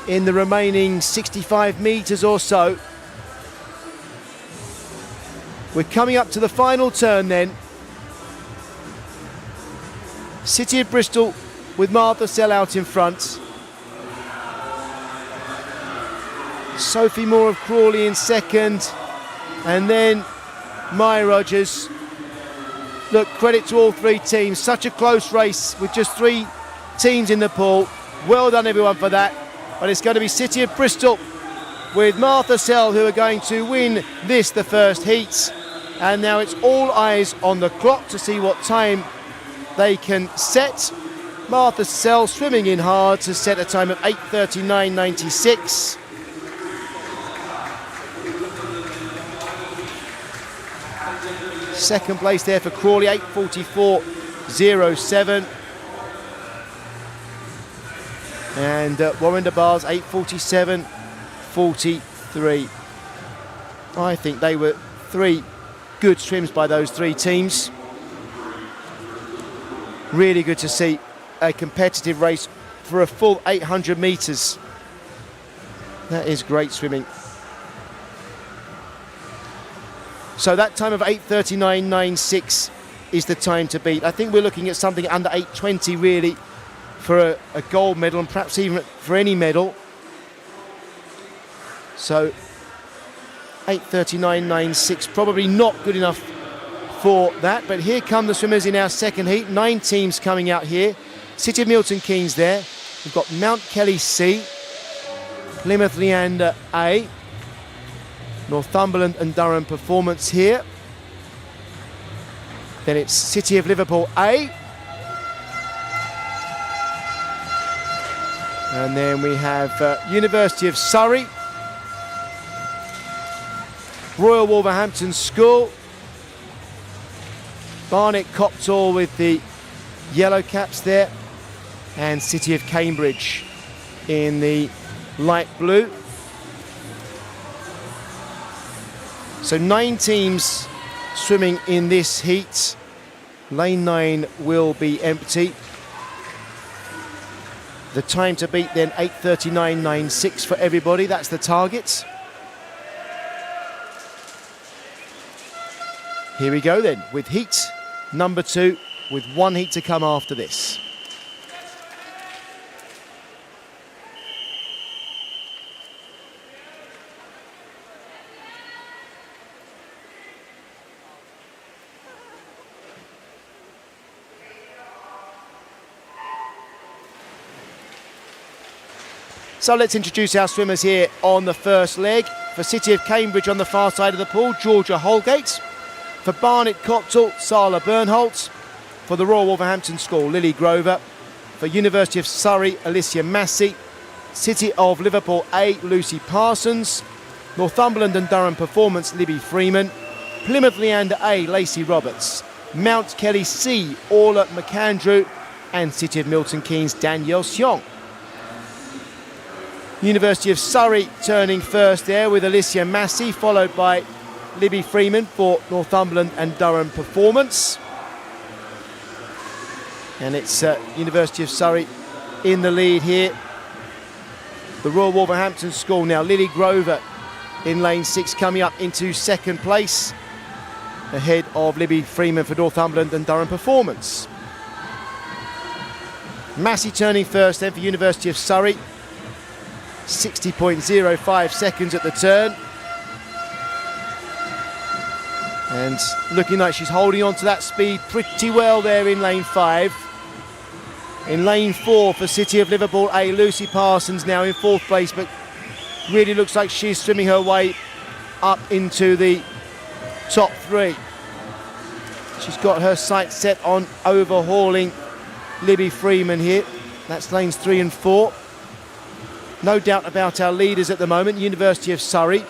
in the remaining 65 metres or so. We're coming up to the final turn then. City of Bristol with Martha Sell out in front. Sophie Moore of Crawley in second. And then Maya Rogers. Look, credit to all three teams. Such a close race with just three teams in the pool. Well done everyone for that. But it's going to be City of Bristol with Martha Sell who are going to win this, the first heat. And now it's all eyes on the clock to see what time they can set. Martha Sell swimming in hard to set a time of 8:39.96. Second place there for Crawley, 8:44.07. And Warrender Bars, 8:47.43. I think they were three good swims by those three teams. Really good to see a competitive race for a full 800 metres. That is great swimming. So that time of 8:39.96 is the time to beat. I think we're looking at something under 8:20 really for a gold medal and perhaps even for any medal. So 8:39.96 probably not good enough for that, but here come the swimmers in our second heat. 9 teams coming out here. City of Milton Keynes there. We've got Mount Kelly C, Plymouth Leander A, Northumberland and Durham Performance here. Then it's City of Liverpool A. And then we have University of Surrey, Royal Wolverhampton School, Barnet Copthall with the yellow caps there, and City of Cambridge in the light blue. So 9 teams swimming in this heat. Lane 9 will be empty. The time to beat then 8:39.96 for everybody. That's the target. Here we go then with heat number 2 with 1 heat to come after this. So let's introduce our swimmers here on the first leg. For City of Cambridge on the far side of the pool, Georgia Holgate. For Barnet Copthall, Sala Bernholt. For the Royal Wolverhampton School, Lily Grover. For University of Surrey, Alicia Massey. City of Liverpool A, Lucy Parsons. Northumberland and Durham Performance, Libby Freeman. Plymouth Leander A, Lacey Roberts. Mount Kelly C, Orla McAndrew. And City of Milton Keynes, Danielle Xiong. University of Surrey turning first there with Alicia Massey, followed by Libby Freeman for Northumberland and Durham Performance. And it's University of Surrey in the lead here. The Royal Wolverhampton School now, Lily Grover in lane 6 coming up into second place, ahead of Libby Freeman for Northumberland and Durham Performance. Massey turning first then for University of Surrey. 60.05 seconds at the turn. And looking like she's holding on to that speed pretty well there in lane 5. In lane 4 for City of Liverpool A, Lucy Parsons now in 4th place, but really looks like she's swimming her way up into the top 3. She's got her sights set on overhauling Libby Freeman here. That's lanes 3 and 4. No doubt about our leaders at the moment, University of Surrey.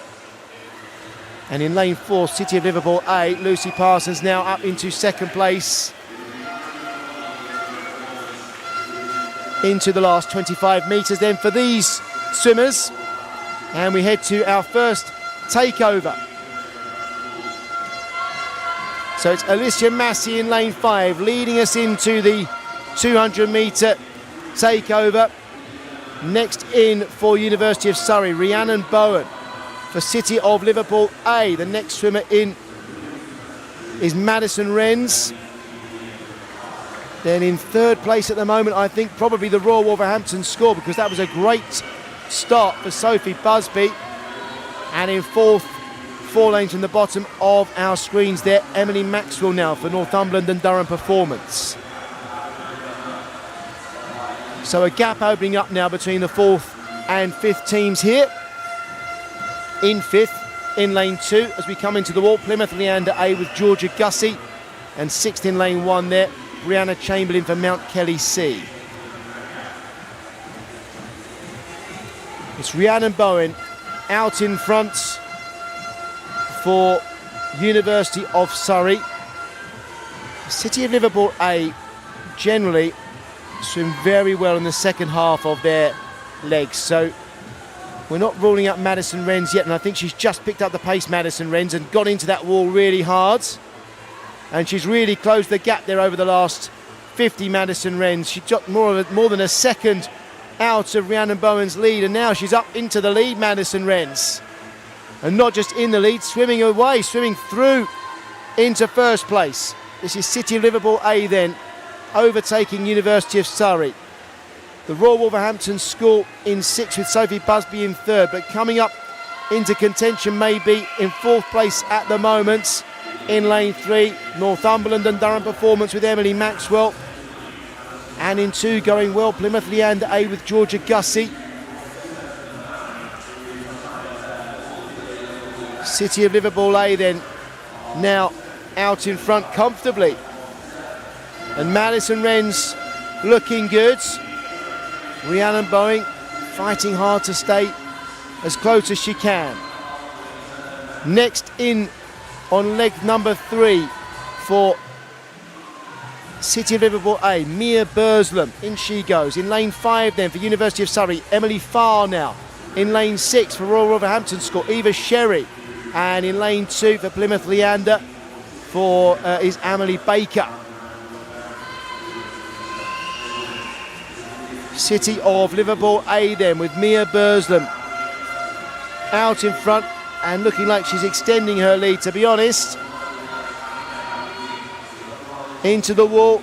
And in lane 4, City of Liverpool A, Lucy Parsons now up into second place. Into the last 25 metres then for these swimmers. And we head to our first takeover. So it's Alicia Massey in lane 5, leading us into the 200-metre takeover. Next in for University of Surrey, Rhiannon Bowen. For City of Liverpool A, the next swimmer in is Madison Wrens. Then in third place at the moment, I think probably the Royal Wolverhampton score, because that was a great start for Sophie Busby. And in fourth, 4 lanes from the bottom of our screens there, Emily Maxwell now for Northumberland and Durham Performance. So a gap opening up now between the 4th and 5th teams here. In 5th, in lane 2, as we come into the wall, Plymouth Leander A with Georgia Gussie, and 6th in lane 1 there, Brianna Chamberlain for Mount Kelly C. It's Rhiannon Bowen out in front for University of Surrey. City of Liverpool A generally swim very well in the second half of their legs, so we're not ruling out Madison Wrens yet, and I think she's just picked up the pace, Madison Wrens, and got into that wall really hard. And she's really closed the gap there over the last 50, Madison Wrens. She got more than a second out of Rhiannon Bowen's lead, and now she's up into the lead, Madison Wrens. And not just in the lead, swimming away, swimming through into first place. This is City of Liverpool A then, overtaking University of Surrey. The Royal Wolverhampton School in 6th with Sophie Busby in 3rd, but coming up into contention maybe in 4th place at the moment. In lane 3, Northumberland and Durham Performance with Emily Maxwell. And in 2, going well, Plymouth Leander A with Georgia Gussie. City of Liverpool A then, now out in front comfortably. And Madison Wrens looking good. Rhiannon Bowen fighting hard to stay as close as she can. Next in on leg number 3 for City of Liverpool A, Mia Burslem, in she goes. In lane 5 then for University of Surrey, Emily Farr now. In lane 6 for Royal Wolverhampton score, Eva Sherry. And in lane 2 for Plymouth Leander is Amelie Baker. City of Liverpool A then with Mia Burslem out in front and looking like she's extending her lead, to be honest. Into the wall.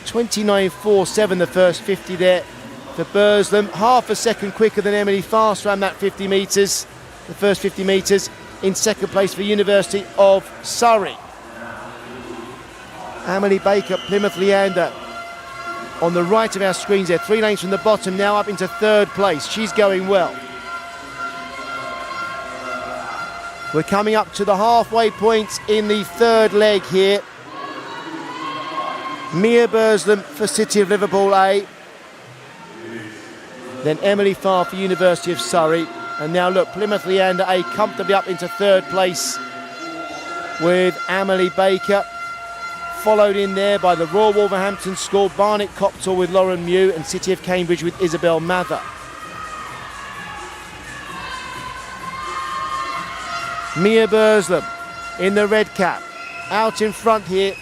29.47 the first 50 there for Burslem. Half a second quicker than Emily Farr swam that 50 metres, the first 50 metres. In second place for University of Surrey. Amelie Baker, Plymouth Leander. On the right of our screens there, 3 lanes from the bottom, now up into 3rd place. She's going well. We're coming up to the halfway point in the 3rd leg here. Mia Burslem for City of Liverpool A. Then Emily Farr for University of Surrey. And now look, Plymouth Leander A comfortably up into 3rd place with Amelie Baker. Followed in there by the Royal Wolverhampton School, Barnet Copthall with Lauren Mew, and City of Cambridge with Isabel Mather. Mia Burslem in the red cap, out in front here.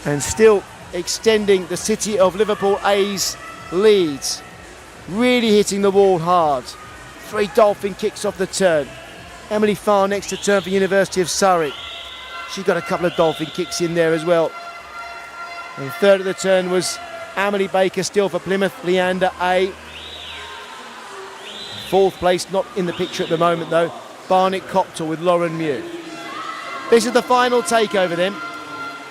And still extending the City of Liverpool A's leads. Really hitting the wall hard. 3 dolphin kicks off the turn. Emily Farr next to turn for University of Surrey. She got a couple of dolphin kicks in there as well. And 3rd of the turn was Amelie Baker, still for Plymouth Leander A. 4th place, not in the picture at the moment though, Barnet Copthall with Lauren Mew. This is the final takeover then.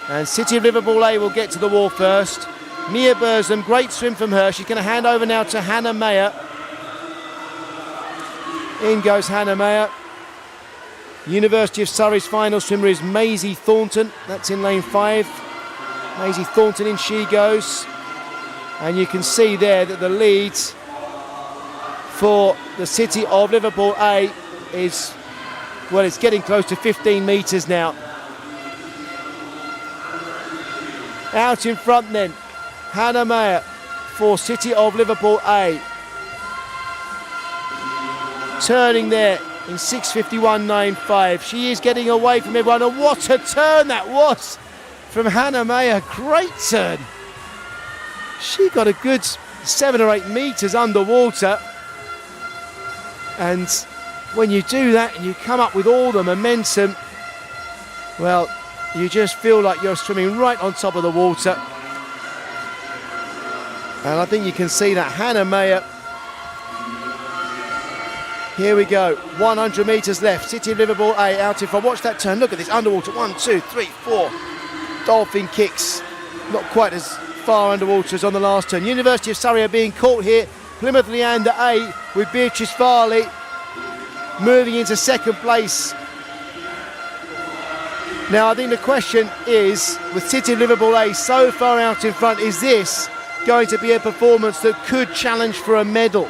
And City of Liverpool A will get to the wall first. Mia Burslem, great swim from her. She's going to hand over now to Hannah Mayer. In goes Hannah Mayer. University of Surrey's final swimmer is Maisie Thornton. That's in lane 5. Maisie Thornton, in she goes. And you can see there that the lead for the City of Liverpool A is, well, it's getting close to 15 metres now. Out in front then, Hannah Mayer for City of Liverpool A. Turning there in 6:51.95. She is getting away from everyone, and what a turn that was from Hannah Mayer. Great turn. She got a good 7 or 8 metres underwater, and when you do that and you come up with all the momentum, well, you just feel like you're swimming right on top of the water. And I think you can see that Hannah Mayer. Here we go, 100 metres left. City of Liverpool A out in front. Watch that turn, look at this underwater. 1, 2, 3, 4. Dolphin kicks. Not quite as far underwater as on the last turn. University of Surrey are being caught here. Plymouth Leander A with Beatrice Farley moving into second place. Now I think the question is, with City of Liverpool A so far out in front, is this going to be a performance that could challenge for a medal?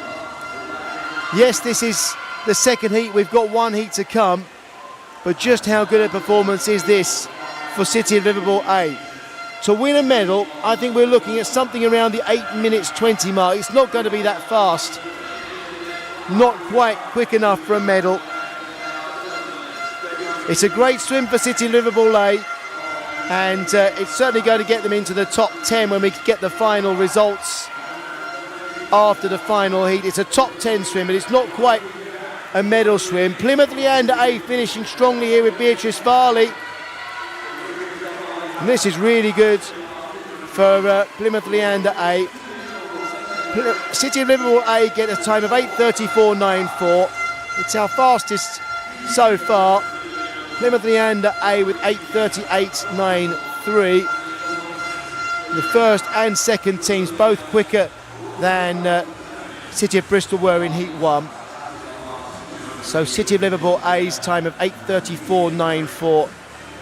Yes, this is the second heat. We've got one heat to come. But just how good a performance is this for City of Liverpool A? To win a medal, I think we're looking at something around the 8 minutes 20 mark. It's not going to be that fast. Not quite quick enough for a medal. It's a great swim for City of Liverpool A. And it's certainly going to get them into the top 10 when we get the final results after the final heat. It's a top 10 swim, but it's not quite a medal swim. Plymouth Leander A finishing strongly here with Beatrice Farley. And this is really good for Plymouth Leander A. City of Liverpool A get a time of 8:34.94. It's our fastest so far. Plymouth Leander A with 8:38.93. The first and second teams both quicker than City of Bristol were in Heat 1. So City of Liverpool A's time of 8:34.94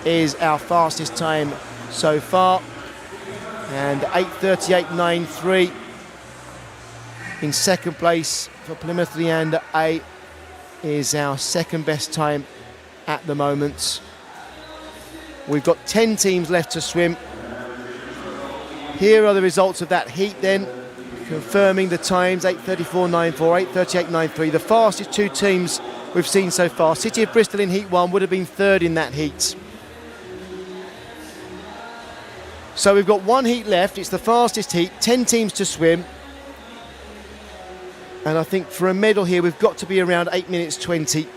is our fastest time so far. And 8:38.93 in second place for Plymouth Leander A is our second best time at the moment. We've got 10 teams left to swim. Here are the results of that heat then, confirming the times: 8:34.94, 8:38.93. The fastest two teams we've seen so far. City of Bristol in Heat 1 would have been third in that heat. So we've got one heat left. It's the fastest heat, 10 teams to swim. And I think for a medal here, we've got to be around 8 minutes 20.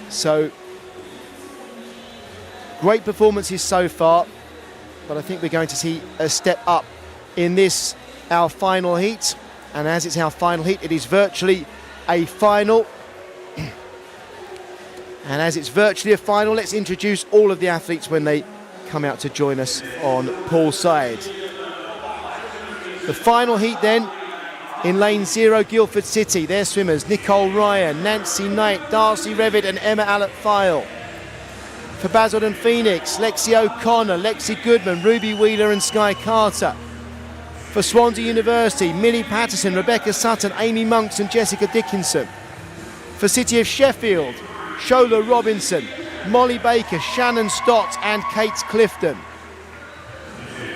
So, great performances so far, but I think we're going to see a step up in this, our final heat. And as it's our final heat, it is virtually a final. And as it's virtually a final, let's introduce all of the athletes when they come out to join us on poolside. The final heat then, in lane 0, Guildford City. Their swimmers: Nicole Ryan, Nancy Knight, Darcy Revitt and Emma Allett-File. For Basildon Phoenix, Lexi O'Connor, Lexi Goodman, Ruby Wheeler and Sky Carter. For Swansea University, Millie Patterson, Rebecca Sutton, Amy Monks and Jessica Dickinson. For City of Sheffield, Shola Robinson, Molly Baker, Shannon Stott and Kate Clifton.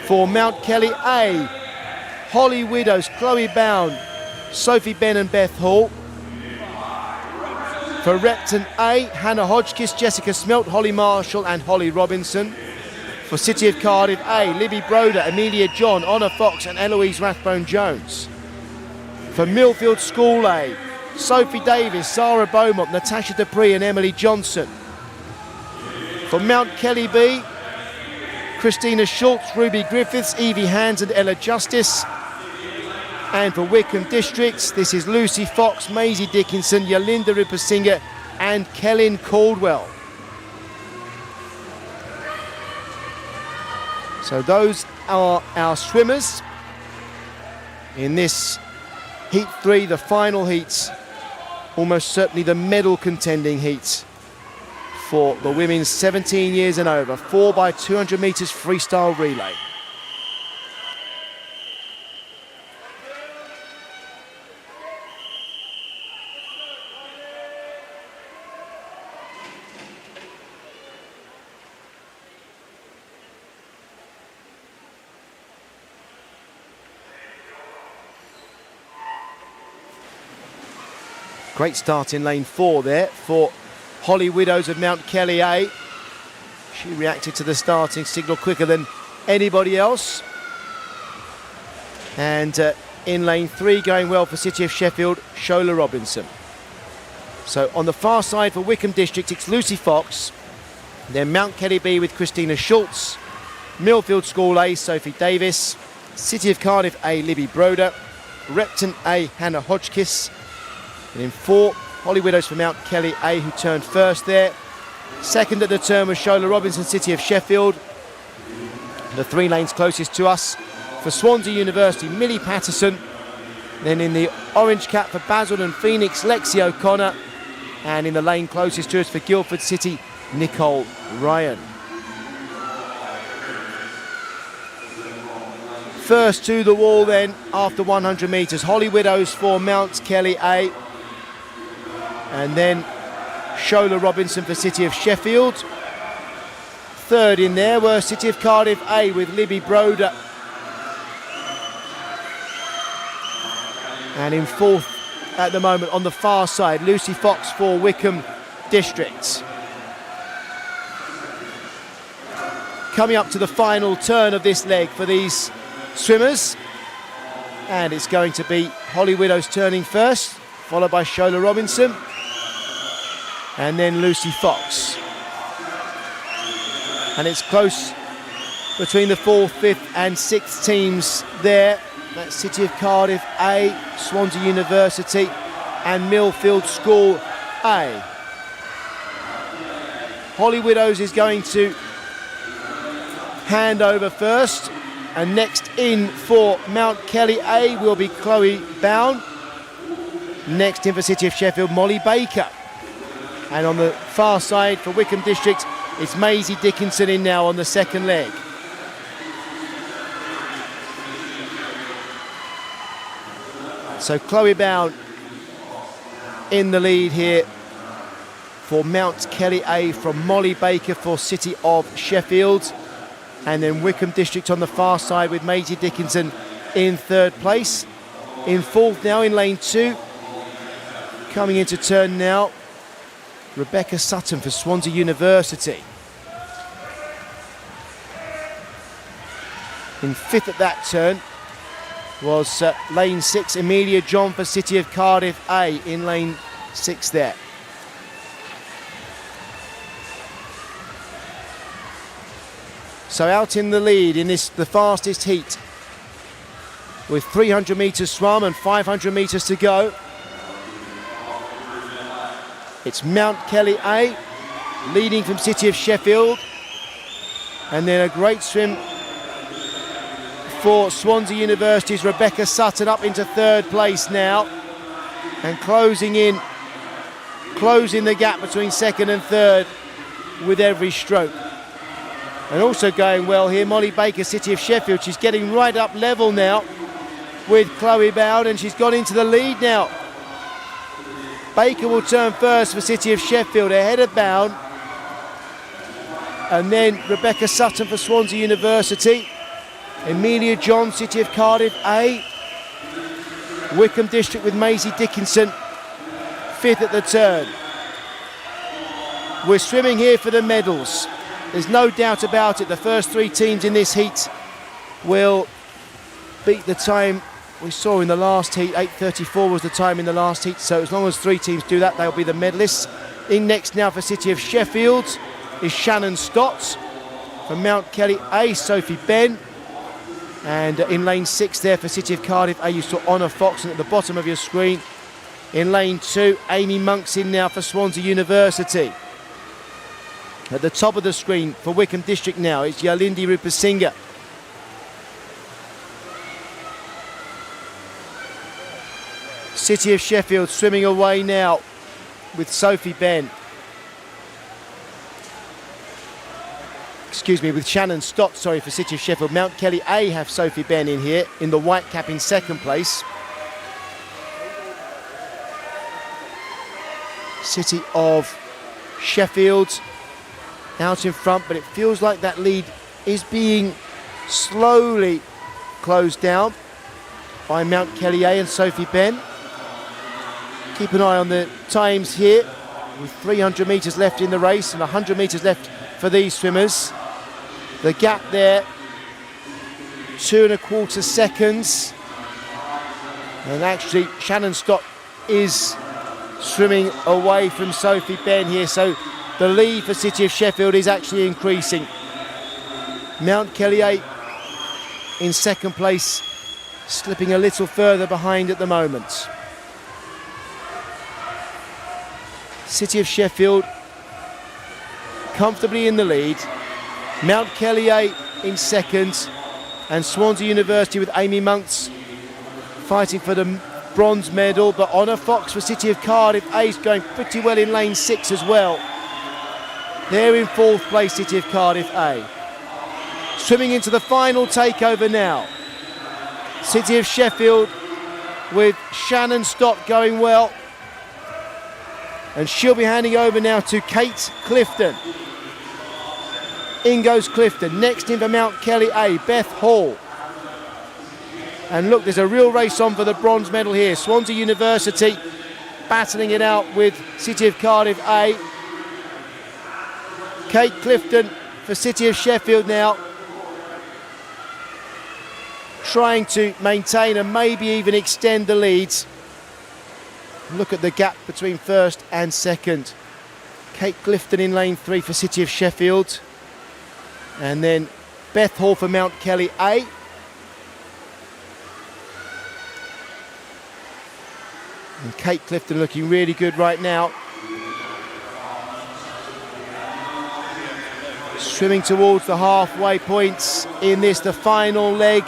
For Mount Kelly A, Holly Widows, Chloe Bound, Sophie Ben and Beth Hall. For Repton A, Hannah Hodgkiss, Jessica Smelt, Holly Marshall and Holly Robinson. For City of Cardiff A, Libby Broder, Amelia John, Honor Fox and Eloise Rathbone-Jones. For Millfield School A, Sophie Davis, Sarah Beaumont, Natasha Dupree and Emily Johnson. For Mount Kelly B, Christina Schultz, Ruby Griffiths, Evie Hands and Ella Justice. And for Wickham Districts, this is Lucy Fox, Maisie Dickinson, Yalinda Rupasinger and Kellyn Caldwell. So those are our swimmers in this Heat 3, the final heats, almost certainly the medal contending heats for the women's 17 years and over, 4x200 metres freestyle relay. Great start in lane 4 there for Holly Widows of Mount Kelly A. She reacted to the starting signal quicker than anybody else. And In lane 3, going well for City of Sheffield, Shola Robinson. So on the far side for Wickham District, it's Lucy Fox. Then Mount Kelly B with Christina Schultz. Millfield School A, Sophie Davis. City of Cardiff A, Libby Broder. Repton A, Hannah Hodgkiss. And in 4, Holly Widows for Mount Kelly A, who turned first there. Second at the turn was Shola Robinson, City of Sheffield. The 3 lanes closest to us for Swansea University, Millie Patterson. Then in the orange cap for Basildon Phoenix, Lexi O'Connor. And in the lane closest to us for Guildford City, Nicole Ryan. First to the wall then after 100 metres. Holly Widows for Mount Kelly A. And then Shola Robinson for City of Sheffield. Third in there were City of Cardiff A with Libby Broder. And in 4th at the moment on the far side, Lucy Fox for Wickham District. Coming up to the final turn of this leg for these swimmers. And it's going to be Holly Widows turning first, followed by Shola Robinson. And then Lucy Fox. And it's close between the 4th, 5th and 6th teams there. That's City of Cardiff A, Swansea University and Millfield School A. Holly Widows is going to hand over first, and next in for Mount Kelly A will be Chloe Bown. Next in for City of Sheffield, Molly Baker. And on the far side for Wickham District, it's Maisie Dickinson in now on the second leg. So Chloe Bown in the lead here for Mount Kelly A from Molly Baker for City of Sheffield. And then Wickham District on the far side with Maisie Dickinson in 3rd place. In 4th now in lane 2. Coming into turn now, Rebecca Sutton for Swansea University. In 5th at that turn was lane 6, Amelia John for City of Cardiff A in lane 6 there. So out in the lead in this, the fastest heat, with 300 metres swum and 500 metres to go. It's Mount Kelly A, leading from City of Sheffield. And then a great swim for Swansea University's Rebecca Sutton up into 3rd place now. And closing the gap between 2nd and 3rd with every stroke. And also going well here, Molly Baker, City of Sheffield. She's getting right up level now with Chloe Bown, and she's got into the lead now. Baker will turn first for City of Sheffield, ahead of Bown. And then Rebecca Sutton for Swansea University. Amelia John, City of Cardiff A. Wickham District with Maisie Dickinson, 5th at the turn. We're swimming here for the medals. There's no doubt about it. The first 3 teams in this heat will beat the time we saw in the last heat. 8:34 was the time in the last heat. So as long as 3 teams do that, they'll be the medalists. In next now for City of Sheffield is Shannon Scott. From Mount Kelly A, Sophie Ben. And in lane 6 there for City of Cardiff A, you saw Honor Fox. And at the bottom of your screen, in lane 2, Amy Monk's in now for Swansea University. At the top of the screen for Wickham District now, it's Yalindi Rupasinghe. City of Sheffield swimming away now with Sophie Ben. Excuse me, with Shannon Stott, sorry, for City of Sheffield. Mount Kelly A have Sophie Ben in here, in the white cap in 2nd place. City of Sheffield out in front, but it feels like that lead is being slowly closed down by Mount Kelly A and Sophie Ben. Keep an eye on the times here, with 300 metres left in the race and 100 metres left for these swimmers. The gap there, 2¼ seconds. And actually, Shannon Stott is swimming away from Sophie Ben here, so the lead for City of Sheffield is actually increasing. Mount Kelly in second place, slipping a little further behind at the moment. City of Sheffield comfortably in the lead. Mount Kelly in second, and Swansea University with Amy Monks fighting for the bronze medal, but Honor Fox for City of Cardiff A is going pretty well in lane 6 as well. They're in fourth place, City of Cardiff A. Swimming into the final takeover now. City of Sheffield with Shannon Stott going well. And she'll be handing over now to Kate Clifton. In goes Clifton. Next in for Mount Kelly A, Beth Hall. And look, there's a real race on for the bronze medal here. Swansea University battling it out with City of Cardiff A. Kate Clifton for City of Sheffield now, trying to maintain and maybe even extend the leads. Look at the gap between first and second. Kate Clifton in lane 3 for City of Sheffield. And then Beth Hall for Mount Kelly A. And Kate Clifton looking really good right now. Swimming towards the halfway points in this, the final leg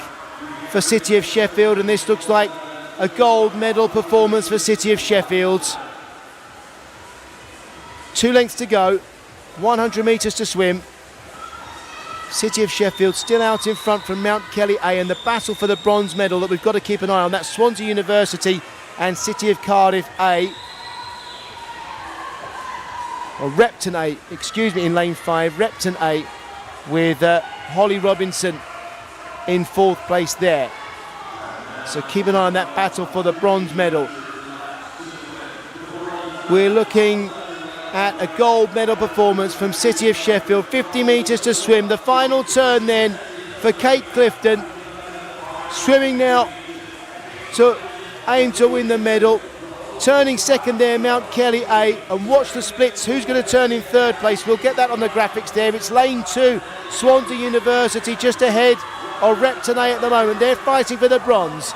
for City of Sheffield, and this looks like a gold medal performance for City of Sheffield. 2 lengths to go, 100 metres to swim. City of Sheffield still out in front from Mount Kelly A, and the battle for the bronze medal that we've got to keep an eye on, that's Swansea University and City of Cardiff A. Or Repton A, excuse me, in lane 5, Repton A with Holly Robinson in fourth place there. So keep an eye on that battle for the bronze medal. We're looking at a gold medal performance from City of Sheffield, 50 metres to swim. The final turn then for Kate Clifton, swimming now to aim to win the medal. Turning second there, Mount Kelly A, and watch the splits. Who's going to turn in third place? We'll get that on the graphics there. It's lane 2, Swansea University just ahead of Repton A at the moment. They're fighting for the bronze.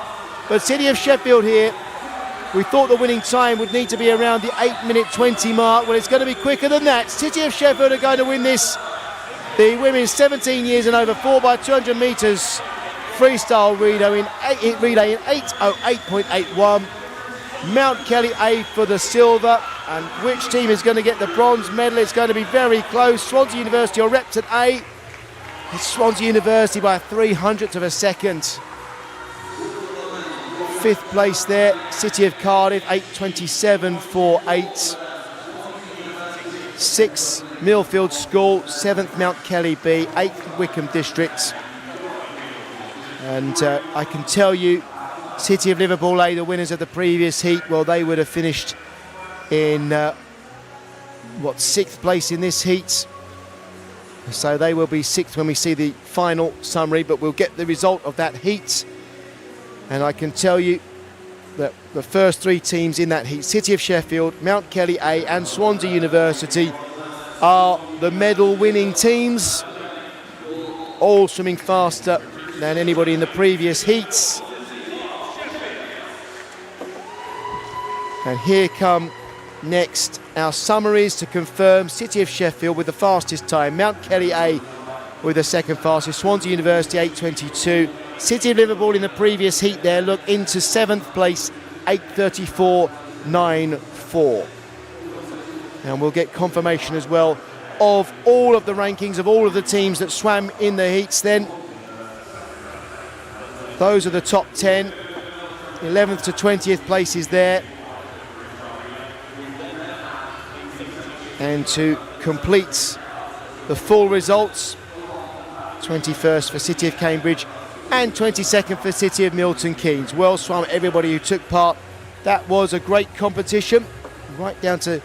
But City of Sheffield here, we thought the winning time would need to be around the 8:20 mark. Well, it's going to be quicker than that. City of Sheffield are going to win this. The women's 17 years and over 4x200 metres freestyle relay in 8:08.81. Mount Kelly A for the silver, and which team is going to get the bronze medal? It's going to be very close. Swansea University or Repton A. It's Swansea University by 0.03 of a second. Fifth place there, City of Cardiff, 8:27.48. 6th Millfield School, 7th Mount Kelly B, 8th Wickham District. And I can tell you, City of Liverpool A, the winners of the previous heat, well, they would have finished in, 6th place in this heat. So they will be 6th when we see the final summary, but we'll get the result of that heat. And I can tell you that the first 3 teams in that heat, City of Sheffield, Mount Kelly A and Swansea University, are the medal-winning teams, all swimming faster than anybody in the previous heats. And here come next our summaries to confirm. City of Sheffield with the fastest time, Mount Kelly A with the second fastest, Swansea University 8:22. City of Liverpool in the previous heat there, look into 7th place, 8:34.94. And we'll get confirmation as well of all of the rankings of all of the teams that swam in the heats then. Those are the top 10, 11th to 20th places there. And to complete the full results, 21st for City of Cambridge and 22nd for City of Milton Keynes. Well swum, everybody who took part. That was a great competition, right down to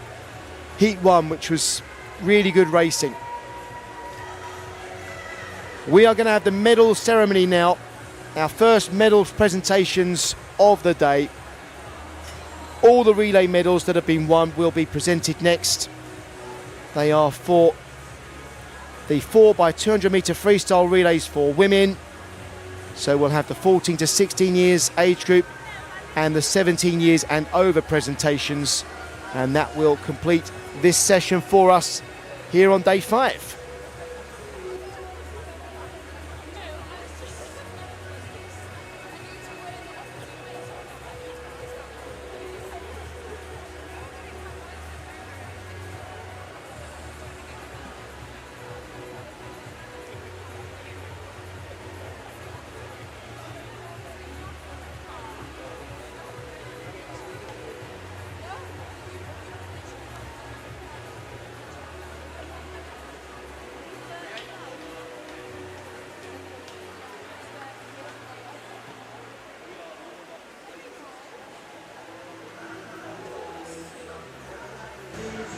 Heat 1, which was really good racing. We are going to have the medal ceremony now our first medals presentations of the day. All the relay medals that have been won will be presented next. They are for the 4x200 metre freestyle relays for women. So we'll have the 14 to 16 years age group and the 17 years and over presentations. And that will complete this session for us here on day 5.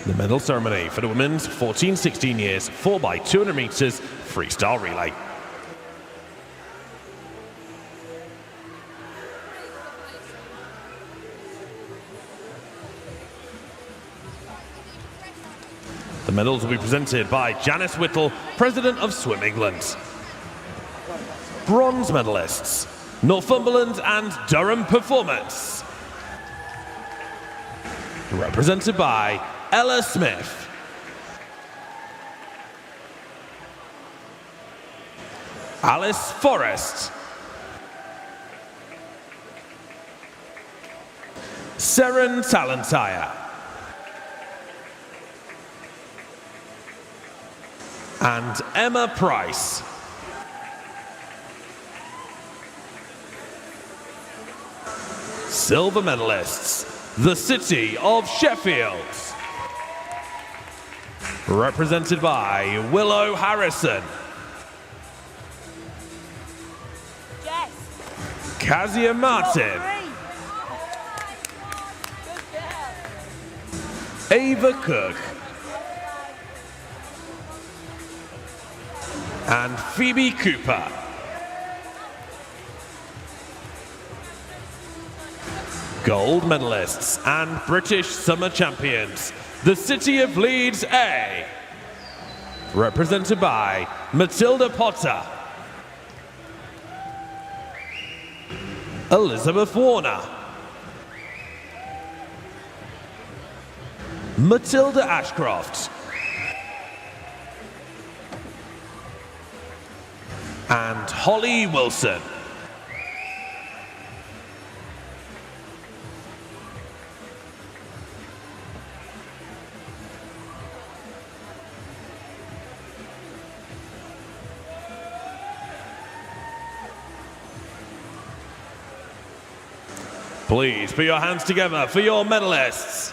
The medal ceremony for the women's 14-16 years 4x200 meters freestyle relay. The medals will be presented by Janice Whittle, President of Swim England. Bronze medalists, Northumberland and Durham Performance. Represented by Ella Smith. Alice Forrest. Seren Talentire. And Emma Price. Silver medalists, the City of Sheffield. Represented by Willow Harrison. Yes. Kazia Martin. Ava Cook. And Phoebe Cooper. Gold medalists and British summer champions, the City of Leeds A. Represented by Matilda Potter. Elizabeth Warner. Matilda Ashcroft. And Holly Wilson. Please put your hands together for your medalists.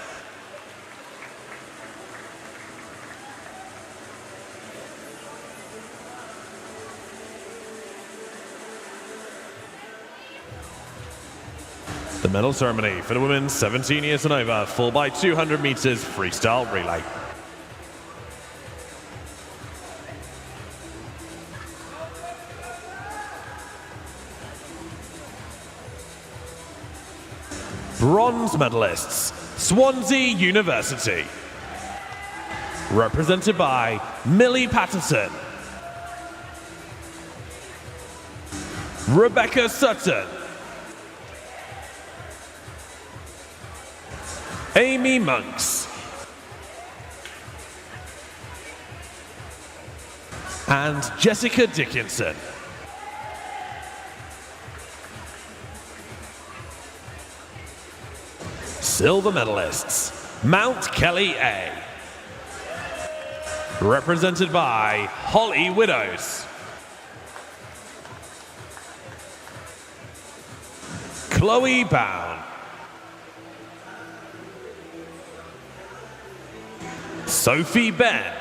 The medal ceremony for the women's 17 years and over 4x200 meters freestyle relay. Bronze medalists, Swansea University. Represented by Millie Patterson. Rebecca Sutton. Amy Monks. And Jessica Dickinson. Silver medalists, Mount Kelly A. Represented by Holly Widows. Chloe Bown. Sophie Ben.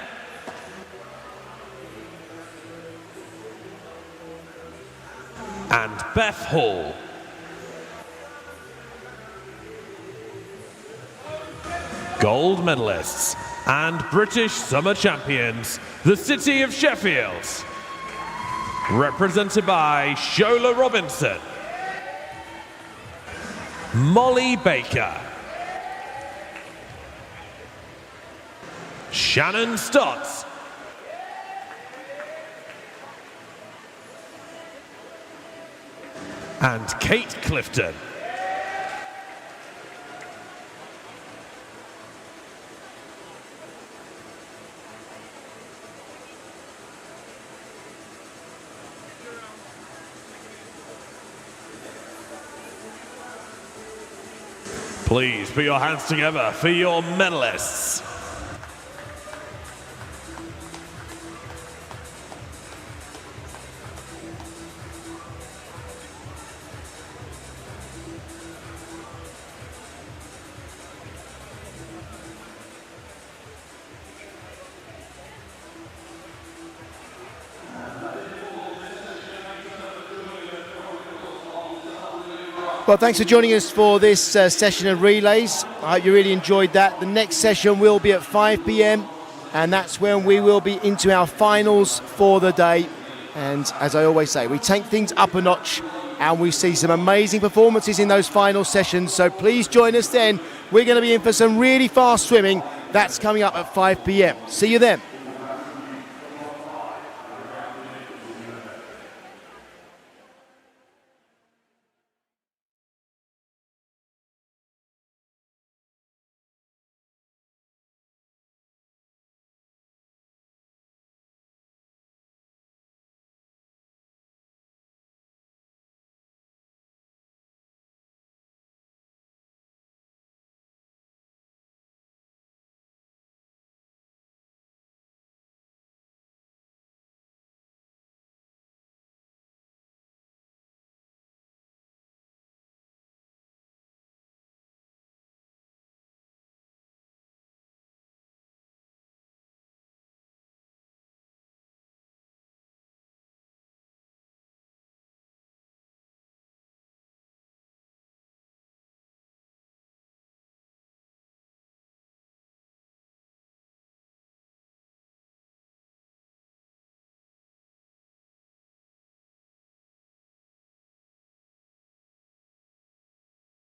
And Beth Hall. Gold medalists and British summer champions, the City of Sheffield. represented by Shola Robinson, Molly Baker, Shannon Stotts, and Kate Clifton. Please put your hands together for your medalists. Well, thanks for joining us for this session of relays. I hope you really enjoyed that. The next session will be at 5 p.m. and that's when we will be into our finals for the day. And as I always say, we take things up a notch and we see some amazing performances in those final sessions. So please join us then. We're going to be in for some really fast swimming. That's coming up at 5 p.m. See you then.